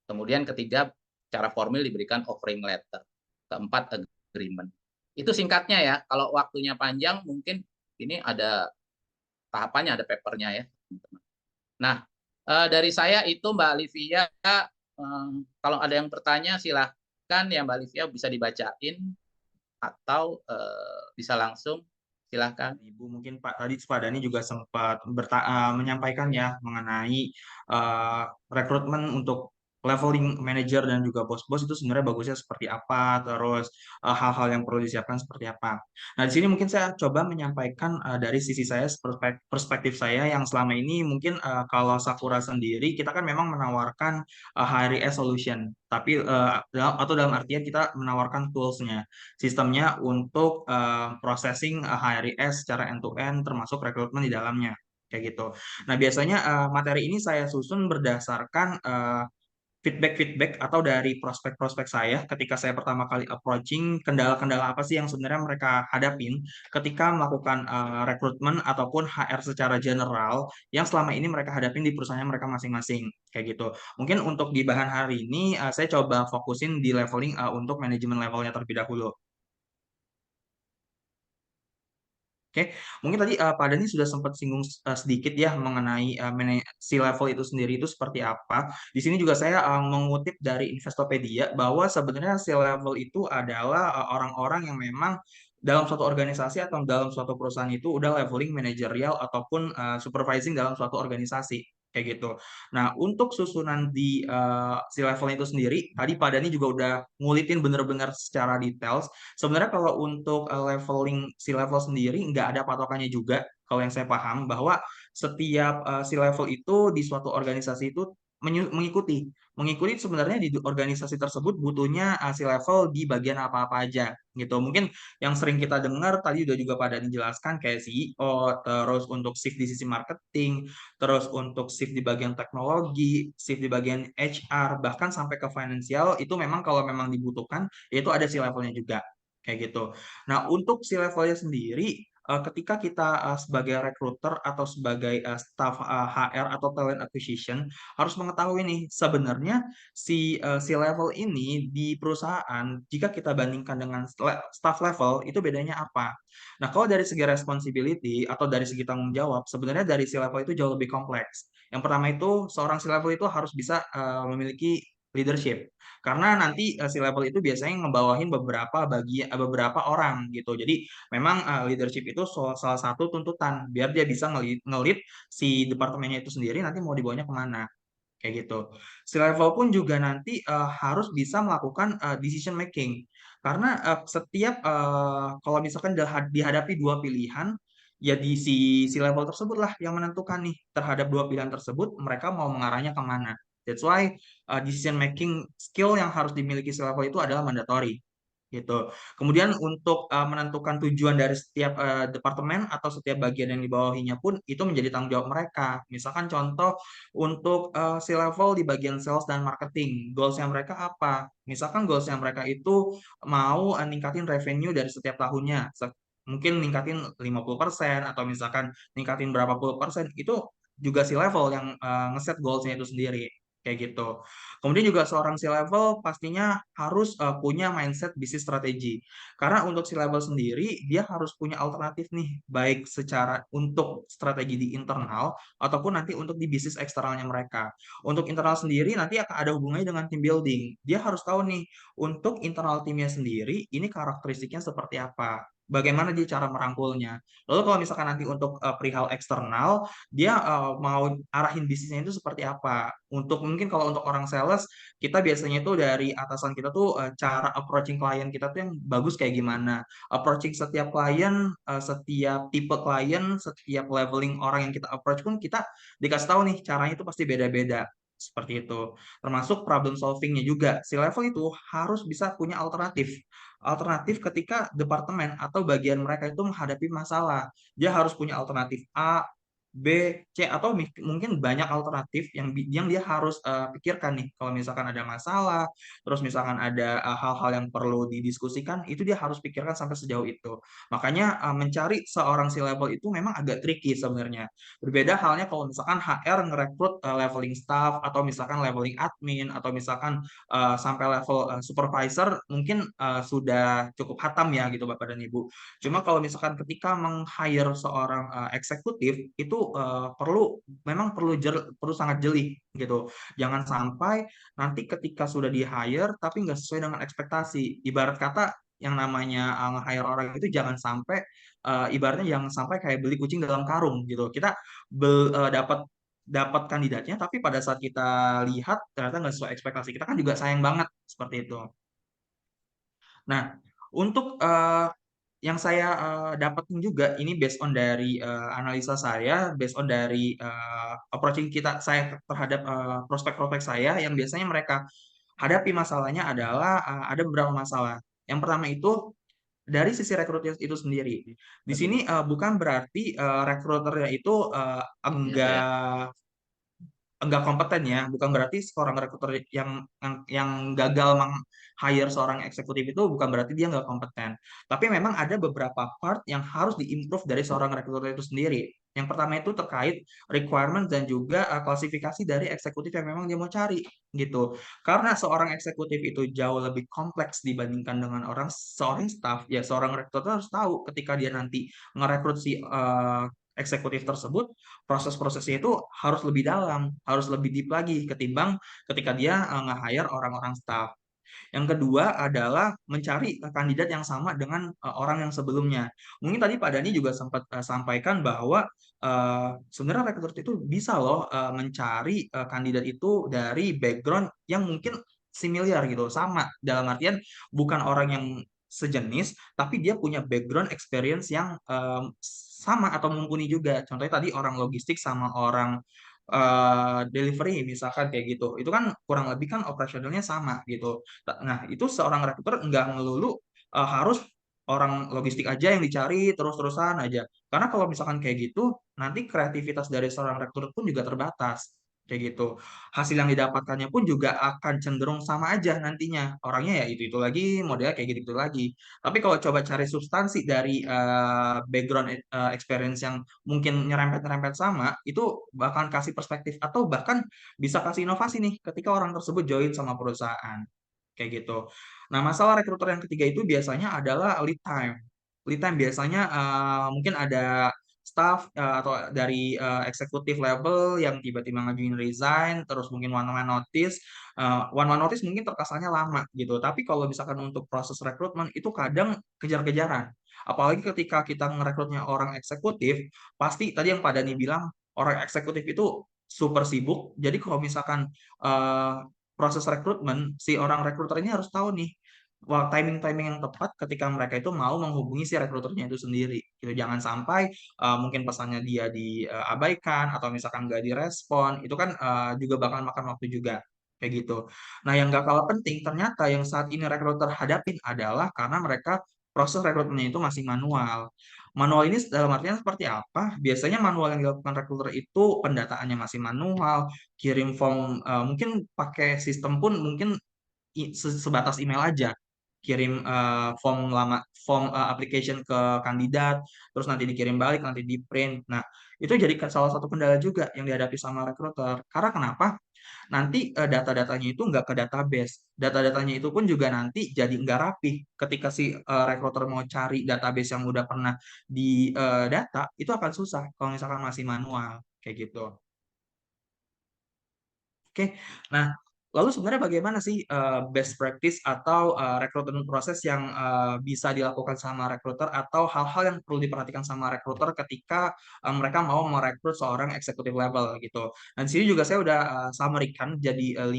Kemudian ketiga, cara formil diberikan offering letter. Keempat, agreement. Itu singkatnya ya. Kalau waktunya panjang, mungkin ini ada tahapannya, ada papernya ya, teman-teman. Nah, dari saya itu Mbak Livia, kalau ada yang bertanya silahkan ya Mbak Livia, bisa dibacain atau bisa langsung, silahkan. Ibu, mungkin tadi Pak Dhani juga sempat menyampaikan ya mengenai rekrutmen untuk leveling manager dan juga bos-bos itu sebenarnya bagusnya seperti apa, terus hal-hal yang perlu disiapkan seperti apa. Nah, di sini mungkin saya coba menyampaikan dari sisi saya, perspektif saya yang selama ini mungkin kalau Sakura sendiri kita kan memang menawarkan HRIS solution, tapi dalam artian kita menawarkan toolsnya, sistemnya untuk processing HRIS secara end-to-end termasuk rekrutmen di dalamnya kayak gitu. Nah, biasanya materi ini saya susun berdasarkan feedback atau dari prospek-prospek saya ketika saya pertama kali approaching, kendala-kendala apa sih yang sebenarnya mereka hadapin ketika melakukan rekrutmen ataupun HR secara general yang selama ini mereka hadapin di perusahaan mereka masing-masing kayak gitu. Mungkin untuk di bahan hari ini saya coba fokusin di leveling untuk manajemen levelnya terlebih dahulu. Oke, mungkin tadi Pak Dhani sudah sempat singgung sedikit ya mengenai si level itu sendiri itu seperti apa. Di sini juga saya mengutip dari Investopedia bahwa sebenarnya si level itu adalah orang-orang yang memang dalam suatu organisasi atau dalam suatu perusahaan itu udah leveling manajerial ataupun supervising dalam suatu organisasi kayak gitu. Nah, untuk susunan di si levelnya itu sendiri, tadi Pak Dhani juga udah ngulitin bener-bener secara details. Sebenarnya kalau untuk leveling si level sendiri nggak ada patokannya juga. Kalau yang saya paham bahwa setiap si level itu di suatu organisasi itu mengikuti sebenarnya di organisasi tersebut butuhnya si level di bagian apa-apa aja gitu. Mungkin yang sering kita dengar tadi udah juga pada dijelaskan kayak CEO, terus untuk shift di sisi marketing, terus untuk shift di bagian teknologi, shift di bagian HR, bahkan sampai ke finansial itu memang kalau memang dibutuhkan yaitu ada si levelnya juga kayak gitu. Nah, untuk si levelnya sendiri ketika kita sebagai recruiter atau sebagai staff HR atau talent acquisition harus mengetahui nih sebenarnya si level ini di perusahaan jika kita bandingkan dengan staff level itu bedanya apa. Nah, kalau dari segi responsibility atau dari segi tanggung jawab sebenarnya dari si level itu jauh lebih kompleks. Yang pertama itu seorang si level itu harus bisa memiliki leadership. Karena nanti si level itu biasanya ngebawahin beberapa orang gitu. Jadi memang leadership itu salah satu tuntutan biar dia bisa ngelit si departemennya itu sendiri nanti mau dibawanya kemana kayak gitu. Si level pun juga nanti harus bisa melakukan decision making karena setiap kalau misalkan dihadapi dua pilihan ya di si level tersebut lah yang menentukan nih terhadap dua pilihan tersebut mereka mau mengarahnya kemana. That's why decision making skill yang harus dimiliki si level itu adalah mandatory gitu. Kemudian untuk menentukan tujuan dari setiap departemen atau setiap bagian yang dibawahinya pun itu menjadi tanggung jawab mereka. Misalkan contoh untuk si level di bagian sales dan marketing, goalsnya mereka apa? Misalkan goalsnya mereka itu mau ningkatin revenue dari setiap tahunnya. mungkin ningkatin 50% atau misalkan ningkatin berapa puluh persen, itu juga si level yang ngeset goals-nya itu sendiri kayak gitu. Kemudian juga seorang si level pastinya harus punya mindset bisnis strategi. Karena untuk si level sendiri dia harus punya alternatif nih, baik secara untuk strategi di internal ataupun nanti untuk di bisnis eksternalnya mereka. Untuk internal sendiri nanti akan ada hubungannya dengan team building. Dia harus tahu nih untuk internal timnya sendiri ini karakteristiknya seperti apa. Bagaimana dia cara merangkulnya. Lalu kalau misalkan nanti untuk perihal eksternal, dia mau arahin bisnisnya itu seperti apa. Untuk mungkin kalau untuk orang sales, kita biasanya itu dari atasan kita tuh cara approaching klien kita tuh yang bagus kayak gimana. Approaching setiap klien, setiap tipe klien, setiap leveling orang yang kita approach pun kita dikasih tahu nih caranya itu pasti beda-beda. Seperti itu. Termasuk problem solvingnya juga. Si level itu harus bisa punya alternatif. Alternatif ketika departemen atau bagian mereka itu menghadapi masalah. Dia harus punya alternatif A, B, C, atau mungkin banyak alternatif yang dia harus pikirkan nih. Kalau misalkan ada masalah, terus misalkan ada hal-hal yang perlu didiskusikan, itu dia harus pikirkan sampai sejauh itu. Makanya mencari seorang si level itu memang agak tricky sebenarnya. Berbeda halnya kalau misalkan HR ngerekrut leveling staff atau misalkan leveling admin atau misalkan sampai level supervisor mungkin sudah cukup hatam ya gitu Bapak dan Ibu. Cuma kalau misalkan ketika meng-hire seorang eksekutif itu perlu sangat jeli gitu. Jangan sampai nanti ketika sudah di-hire tapi nggak sesuai dengan ekspektasi. Ibarat kata yang namanya nge-hire orang itu jangan sampai ibaratnya jangan sampai kayak beli kucing dalam karung gitu. Kita dapat dapat kandidatnya tapi pada saat kita lihat ternyata nggak sesuai ekspektasi kita kan juga sayang banget seperti itu. Nah, untuk yang saya dapetin juga ini based on dari analisa saya, based on dari approaching saya terhadap prospek-prospek saya yang biasanya mereka hadapi masalahnya adalah ada beberapa masalah. Yang pertama itu dari sisi rekruter itu sendiri. Di sini bukan berarti rekruternya itu enggak kompeten ya, bukan berarti seorang rekruter yang gagal hire seorang eksekutif itu bukan berarti dia nggak kompeten. Tapi memang ada beberapa part yang harus diimprove dari seorang rekruter itu sendiri. Yang pertama itu terkait requirement dan juga klasifikasi dari eksekutif yang memang dia mau cari gitu. Karena seorang eksekutif itu jauh lebih kompleks dibandingkan dengan seorang staff, ya seorang rekruter harus tahu ketika dia nanti ngerekrut si eksekutif tersebut proses-prosesnya itu harus lebih dalam, harus lebih deep lagi ketimbang ketika dia nge-hire orang-orang staff. Yang kedua adalah mencari kandidat yang sama dengan orang yang sebelumnya. Mungkin tadi Pak Dani juga sempat sampaikan bahwa sebenarnya rekruter itu bisa loh mencari kandidat itu dari background yang mungkin similar gitu, sama. Dalam artian bukan orang yang sejenis, tapi dia punya background experience yang sama atau mumpuni juga. Contohnya tadi orang logistik sama orang delivery misalkan kayak gitu. Itu kan kurang lebih kan operasionalnya sama gitu. Nah, itu seorang rekruter nggak melulu harus orang logistik aja yang dicari terus-terusan aja. Karena kalau misalkan kayak gitu, nanti kreativitas dari seorang rekruter pun juga terbatas. Kayak gitu. Hasil yang didapatkannya pun juga akan cenderung sama aja nantinya. Orangnya ya itu lagi, modelnya kayak gitu-gitu lagi. Tapi kalau coba cari substansi dari background experience yang mungkin nyerempet-nyerempet sama, itu bahkan kasih perspektif atau bahkan bisa kasih inovasi nih ketika orang tersebut join sama perusahaan. Kayak gitu. Nah, masalah rekruter yang ketiga itu biasanya adalah lead time. Lead time biasanya mungkin ada staff atau dari eksekutif level yang tiba-tiba ngajuin resign, terus mungkin one-man notice. One-man notice mungkin terkesannya lama gitu, tapi kalau misalkan untuk proses rekrutmen itu kadang kejar-kejaran. Apalagi ketika kita ngerekrutnya orang eksekutif, pasti tadi yang Pak Dani bilang, orang eksekutif itu super sibuk. Jadi kalau misalkan eh, proses rekrutmen, si orang rekruter ini harus tahu nih, timing-timing yang tepat ketika mereka itu mau menghubungi si rekruternya itu sendiri. Gitu. Jangan sampai mungkin pesannya dia diabaikan atau misalkan nggak direspon, itu kan juga bakal makan waktu juga. Kayak gitu. Nah, yang nggak kalah penting, ternyata yang saat ini rekruter hadapin adalah karena mereka proses rekrutmennya itu masih manual. Manual ini dalam artian seperti apa? Biasanya manual yang dilakukan rekruter itu pendataannya masih manual, kirim form mungkin pakai sistem pun mungkin sebatas email aja kirim form application ke kandidat, terus nanti dikirim balik, nanti di print. Nah, itu jadi salah satu kendala juga yang dihadapi sama recruiter. Karena kenapa? Nanti data-datanya itu nggak ke database. Data-datanya itu pun juga nanti jadi nggak rapih. Ketika si recruiter mau cari database yang udah pernah di data, itu akan susah kalau misalkan masih manual kayak gitu. Oke, nah lalu sebenarnya bagaimana sih best practice atau rekrutmen proses yang bisa dilakukan sama recruiter atau hal-hal yang perlu diperhatikan sama recruiter ketika mereka mau merekrut seorang executive level gitu. Nah, di sini juga saya udah summary-kan jadi 5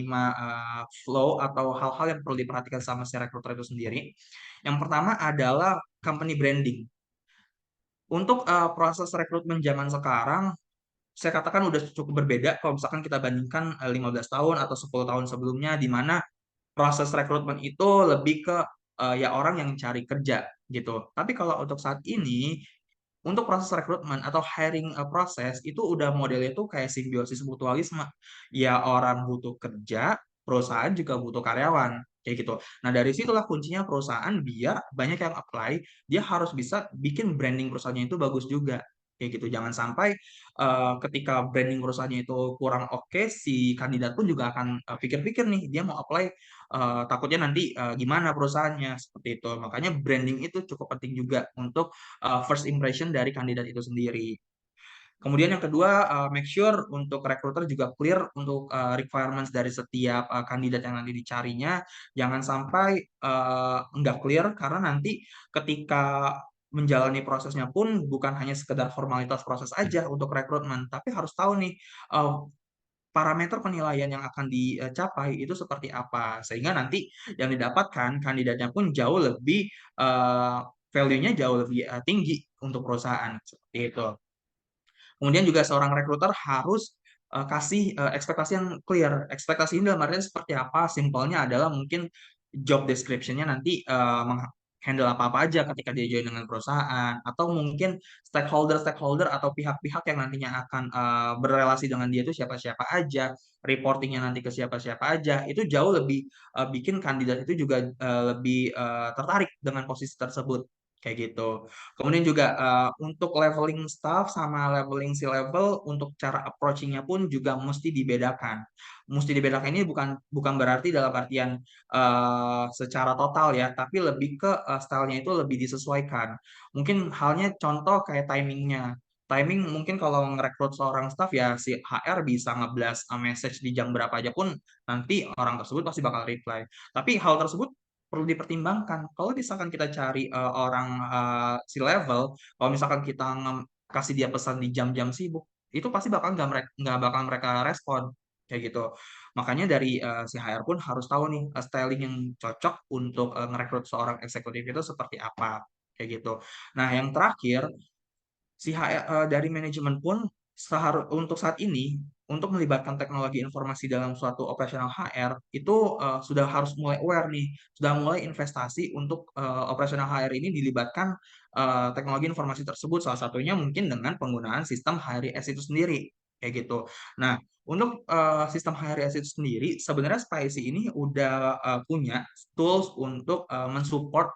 flow atau hal-hal yang perlu diperhatikan sama si recruiter itu sendiri. Yang pertama adalah company branding. Untuk proses rekrutmen zaman sekarang saya katakan udah cukup berbeda kalau misalkan kita bandingkan 15 tahun atau 10 tahun sebelumnya di mana proses rekrutmen itu lebih ke ya orang yang cari kerja gitu. Tapi kalau untuk saat ini untuk proses rekrutmen atau hiring proses itu udah modelnya tuh kayak simbiosis mutualisme. Ya orang butuh kerja, perusahaan juga butuh karyawan kayak gitu. Nah, dari situlah kuncinya perusahaan biar banyak yang apply, dia harus bisa bikin branding perusahaannya itu bagus juga kayak gitu. Jangan sampai ketika branding perusahaannya itu kurang oke, si kandidat pun juga akan pikir-pikir nih dia mau apply takutnya nanti gimana perusahaannya seperti itu. Makanya branding itu cukup penting juga untuk first impression dari kandidat itu sendiri. Kemudian yang kedua, make sure untuk recruiter juga clear untuk requirements dari setiap kandidat yang nanti dicarinya. Jangan sampai nggak clear karena nanti ketika menjalani prosesnya pun bukan hanya sekedar formalitas proses aja untuk rekrutmen, tapi harus tahu nih parameter penilaian yang akan dicapai itu seperti apa. Sehingga nanti yang didapatkan kandidatnya pun jauh lebih value-nya jauh lebih tinggi untuk perusahaan seperti itu. Kemudian juga seorang rekruter harus kasih ekspektasi yang clear. Ekspektasi ini dalam artian seperti apa? Simpelnya adalah mungkin job description-nya nanti handle apa-apa aja ketika dia join dengan perusahaan, atau mungkin stakeholder atau pihak-pihak yang nantinya akan berrelasi dengan dia itu siapa-siapa aja, reportingnya nanti ke siapa-siapa aja, itu jauh lebih bikin kandidat itu juga lebih tertarik dengan posisi tersebut kayak gitu. Kemudian juga untuk leveling staff sama leveling si level untuk cara approaching-nya pun juga mesti dibedakan. Mesti dibedakan ini bukan berarti dalam artian secara total ya, tapi lebih ke stylenya itu lebih disesuaikan. Mungkin halnya contoh kayak timingnya. Timing mungkin kalau ngerekrut seorang staff ya si HR bisa nge-blast message di jam berapa aja pun nanti orang tersebut pasti bakal reply. Tapi hal tersebut perlu dipertimbangkan. Kalau misalkan kita cari orang si level, kalau misalkan kita kasih dia pesan di jam-jam sibuk, itu pasti nggak bakal mereka respon kayak gitu. Makanya dari si HR pun harus tahu nih styling yang cocok untuk ngerekrut seorang eksekutif itu seperti apa kayak gitu. Nah, yang terakhir si HR dari manajemen pun untuk saat ini untuk melibatkan teknologi informasi dalam suatu operasional HR itu sudah harus mulai aware nih, sudah mulai investasi untuk operasional HR ini dilibatkan teknologi informasi tersebut, salah satunya mungkin dengan penggunaan sistem HRIS itu sendiri kayak gitu. Nah, untuk sistem HRIS itu sendiri sebenarnya Spicy ini udah punya tools untuk mensupport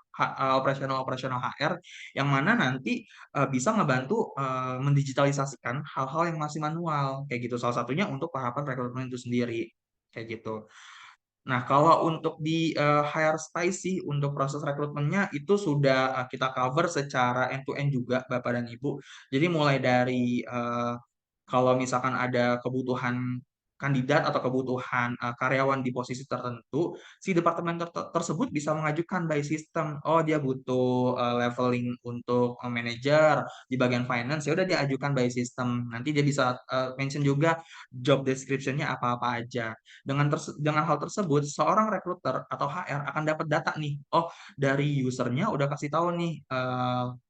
operasional HR yang mana nanti bisa ngebantu mendigitalisasikan hal-hal yang masih manual kayak gitu. Salah satunya untuk tahapan rekrutmen itu sendiri kayak gitu. Nah, kalau untuk di Hire Spicy untuk proses rekrutmennya itu sudah kita cover secara end to end juga Bapak dan Ibu. Jadi mulai dari kalau misalkan ada kebutuhan kandidat atau kebutuhan karyawan di posisi tertentu, si departemen tersebut bisa mengajukan by system. Oh, dia butuh leveling untuk manager di bagian finance, ya udah dia ajukan by system. Nanti dia bisa mention juga job description-nya apa-apa aja. Dengan hal tersebut, seorang recruiter atau HR akan dapat data nih. Oh, dari usernya udah kasih tahu nih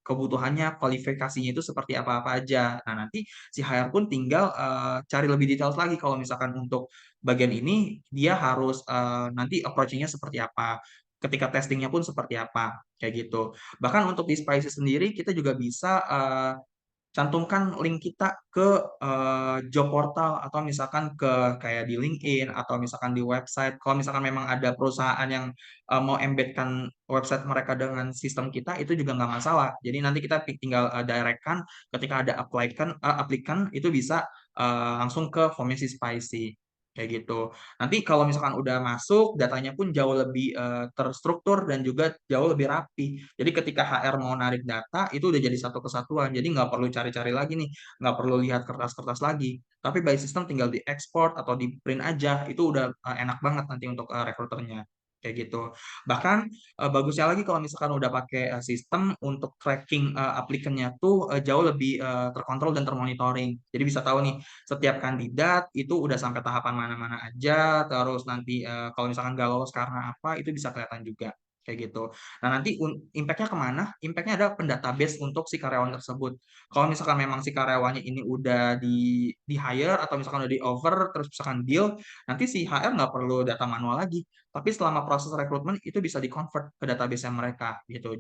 kebutuhannya, kualifikasinya itu seperti apa-apa aja. Nah, nanti si HR pun tinggal cari lebih detail lagi kalau misalkan untuk bagian ini dia harus nanti approaching-nya seperti apa. Ketika testingnya pun seperti apa, kayak gitu. Bahkan untuk di Spicy sendiri kita juga bisa cantumkan link kita ke job portal atau misalkan ke kayak di LinkedIn atau misalkan di website. Kalau misalkan memang ada perusahaan yang mau embedkan website mereka dengan sistem kita, itu juga nggak masalah. Jadi nanti kita tinggal direct-kan ketika ada aplikan itu bisa langsung ke formnya si Spicy kayak gitu. Nanti kalau misalkan udah masuk, datanya pun jauh lebih terstruktur dan juga jauh lebih rapi. Jadi ketika HR mau narik data, itu udah jadi satu kesatuan. Jadi nggak perlu cari-cari lagi nih, nggak perlu lihat kertas-kertas lagi. Tapi by system tinggal diekspor atau di print aja, itu udah enak banget nanti untuk rekruternya. Kayak gitu. Bahkan bagusnya lagi kalau misalkan udah pakai sistem untuk tracking aplikannya tuh jauh lebih terkontrol dan termonitoring. Jadi bisa tahu nih setiap kandidat itu udah sampai tahapan mana-mana aja, terus nanti kalau misalkan nggak lolos karena apa, itu bisa kelihatan juga kayak gitu. Nah nanti impact-nya kemana? Impact-nya ada pendatabase untuk si karyawan tersebut. Kalau misalkan memang si karyawannya ini udah di hire atau misalkan udah di over, terus misalkan deal, nanti si HR nggak perlu data manual lagi. Tapi selama proses rekrutmen itu bisa di-convert ke database mereka gitu.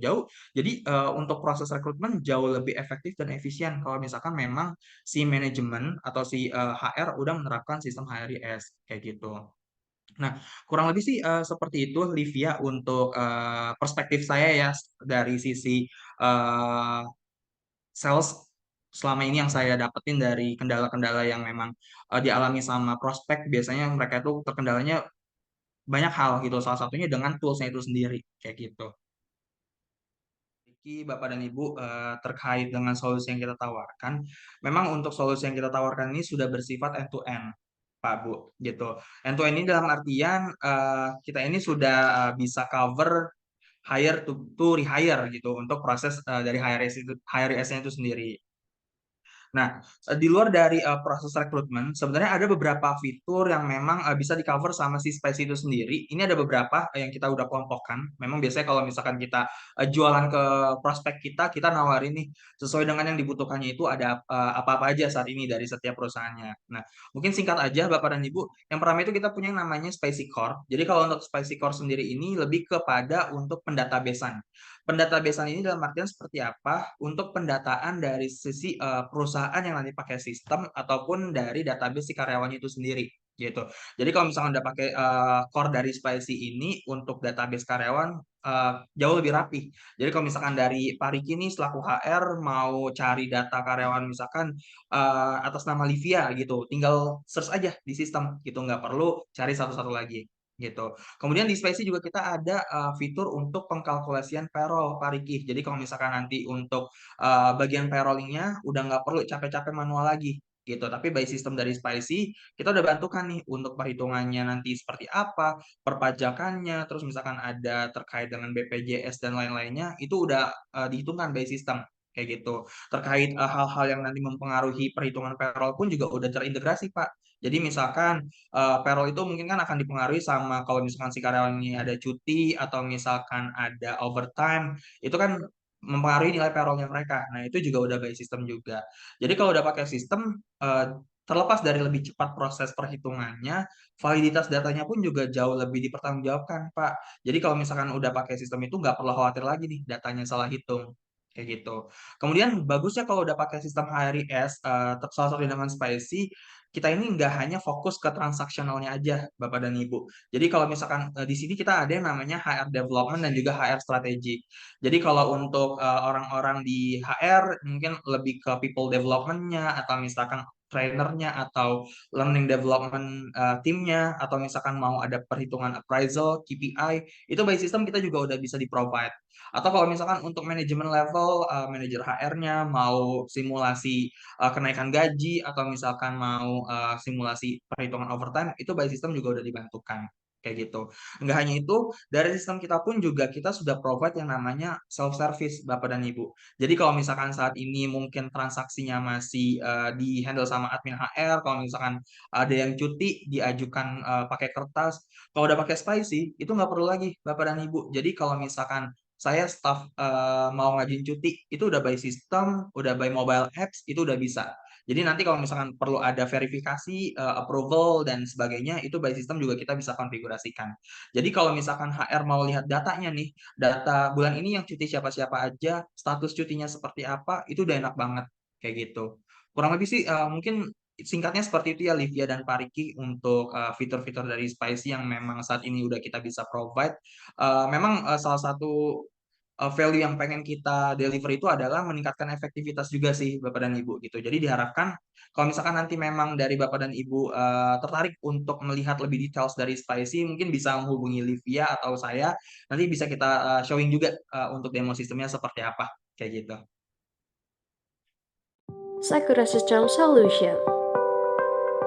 Jadi untuk proses rekrutmen jauh lebih efektif dan efisien kalau misalkan memang si manajemen atau si HR udah menerapkan sistem HRIS kayak gitu. Nah, kurang lebih sih seperti itu Livia untuk perspektif saya ya dari sisi eh, sales selama ini yang saya dapetin dari kendala-kendala yang memang dialami sama prospek. Biasanya mereka itu terkendalanya banyak hal gitu. Salah satunya dengan toolsnya itu sendiri kayak gitu. Bapak dan Ibu terkait dengan solusi yang kita tawarkan, memang untuk solusi yang kita tawarkan ini sudah bersifat end to end, Pak Bu, gitu. End to end ini dalam artian kita ini sudah bisa cover hire to rehire gitu untuk proses dari HRIS-nya itu sendiri. Nah, di luar dari proses rekrutmen, sebenarnya ada beberapa fitur yang memang bisa di-cover sama si Spicy itu sendiri. Ini ada beberapa yang kita udah kelompokkan. Memang biasanya kalau misalkan kita jualan ke prospek kita, kita nawarin nih sesuai dengan yang dibutuhkannya itu ada apa-apa aja saat ini dari setiap perusahaannya. Nah, mungkin singkat aja Bapak dan Ibu. Yang pertama itu kita punya yang namanya Spicy Core. Jadi kalau untuk Spicy Core sendiri ini lebih kepada untuk pendatabesan. Pendatabesan ini dalam artian seperti apa? Untuk pendataan dari sisi perusahaan yang nanti pakai sistem ataupun dari database si karyawannya itu sendiri gitu. Jadi kalau misalkan udah pakai core dari Spicy ini untuk database karyawan jauh lebih rapi. Jadi kalau misalkan dari Pak Riki nih selaku HR mau cari data karyawan misalkan atas nama Livia gitu, tinggal search aja di sistem gitu, nggak perlu cari satu-satu lagi gitu. Kemudian di Spicy juga kita ada fitur untuk pengkalkulasian payroll, Pak Riki. Jadi kalau misalkan nanti untuk bagian payrollingnya udah nggak perlu capek-capek manual lagi gitu. Tapi by sistem dari Spicy kita udah bantukan nih untuk perhitungannya nanti seperti apa, perpajakannya, terus misalkan ada terkait dengan BPJS dan lain-lainnya, itu udah dihitungkan by sistem kayak gitu. Terkait hal-hal yang nanti mempengaruhi perhitungan payroll pun juga udah terintegrasi, Pak. Jadi misalkan payroll itu mungkin kan akan dipengaruhi sama kalau misalkan si karyawan ini ada cuti atau misalkan ada overtime, itu kan mempengaruhi nilai payrollnya mereka. Nah, itu juga udah by system juga. Jadi kalau udah pakai sistem, terlepas dari lebih cepat proses perhitungannya, validitas datanya pun juga jauh lebih dipertanggungjawabkan, Pak. Jadi kalau misalkan udah pakai sistem itu nggak perlu khawatir lagi nih datanya salah hitung. Kayak gitu. Kemudian bagusnya kalau udah pakai sistem HRIS, salah satu dengan Spicy, kita ini nggak hanya fokus ke transaksionalnya aja, Bapak dan Ibu. Jadi kalau misalkan di sini kita ada yang namanya HR development dan juga HR strategic. Jadi kalau untuk orang-orang di HR mungkin lebih ke people development-nya atau misalkan trainernya atau learning development timnya atau misalkan mau ada perhitungan appraisal, KPI, itu by system kita juga udah bisa di-provide. Atau kalau misalkan untuk manajemen level, manajer HR-nya mau simulasi kenaikan gaji atau misalkan mau simulasi perhitungan overtime, itu by system juga udah dibantukan kayak gitu. Enggak hanya itu, dari sistem kita pun juga kita sudah provide yang namanya self service Bapak dan Ibu. Jadi kalau misalkan saat ini mungkin transaksinya masih di handle sama admin HR, kalau misalkan ada yang cuti diajukan pakai kertas, kalau udah pakai Spicy itu nggak perlu lagi Bapak dan Ibu. Jadi kalau misalkan saya staff mau ngajuin cuti itu udah by system, udah by mobile apps itu udah bisa. Jadi nanti kalau misalkan perlu ada verifikasi, approval dan sebagainya itu by system juga kita bisa konfigurasikan. Jadi kalau misalkan HR mau lihat datanya nih, data bulan ini yang cuti siapa-siapa aja, status cutinya seperti apa, itu udah enak banget. kayak gitu. Kurang lebih sih mungkin singkatnya seperti itu ya Livia dan Pak Riki untuk fitur-fitur dari Spicy yang memang saat ini udah kita bisa provide. Memang salah satu value yang pengen kita deliver itu adalah meningkatkan efektivitas juga sih Bapak dan Ibu gitu. Jadi diharapkan kalau misalkan nanti memang dari Bapak dan Ibu tertarik untuk melihat lebih details dari Spicy, mungkin bisa menghubungi Livia atau saya. Nanti bisa kita showing juga untuk demo sistemnya seperti apa kayak gitu. Sakura System Solution,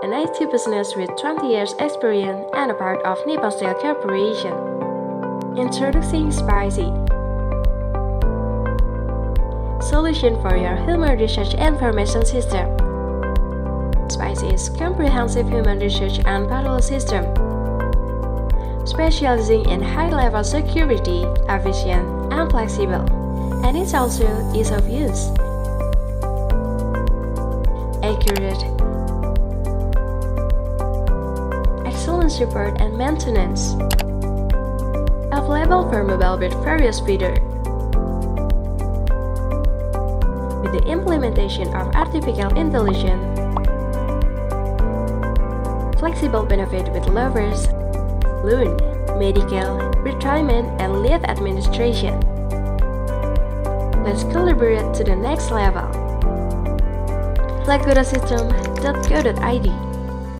an IT business with 20 years experience and a part of Nippon Steel Corporation. Introducing Spicy, solution for your human research information system. Spicy is comprehensive human research and parallel system, specializing in high-level security, efficient, and flexible, and it's also ease of use, accurate, excellent support and maintenance, available for mobile with various features. With the implementation of artificial intelligence, flexible benefit with lovers, loan, medical, retirement, and leave administration. Let's collaborate to the next level. Sakura System.co.id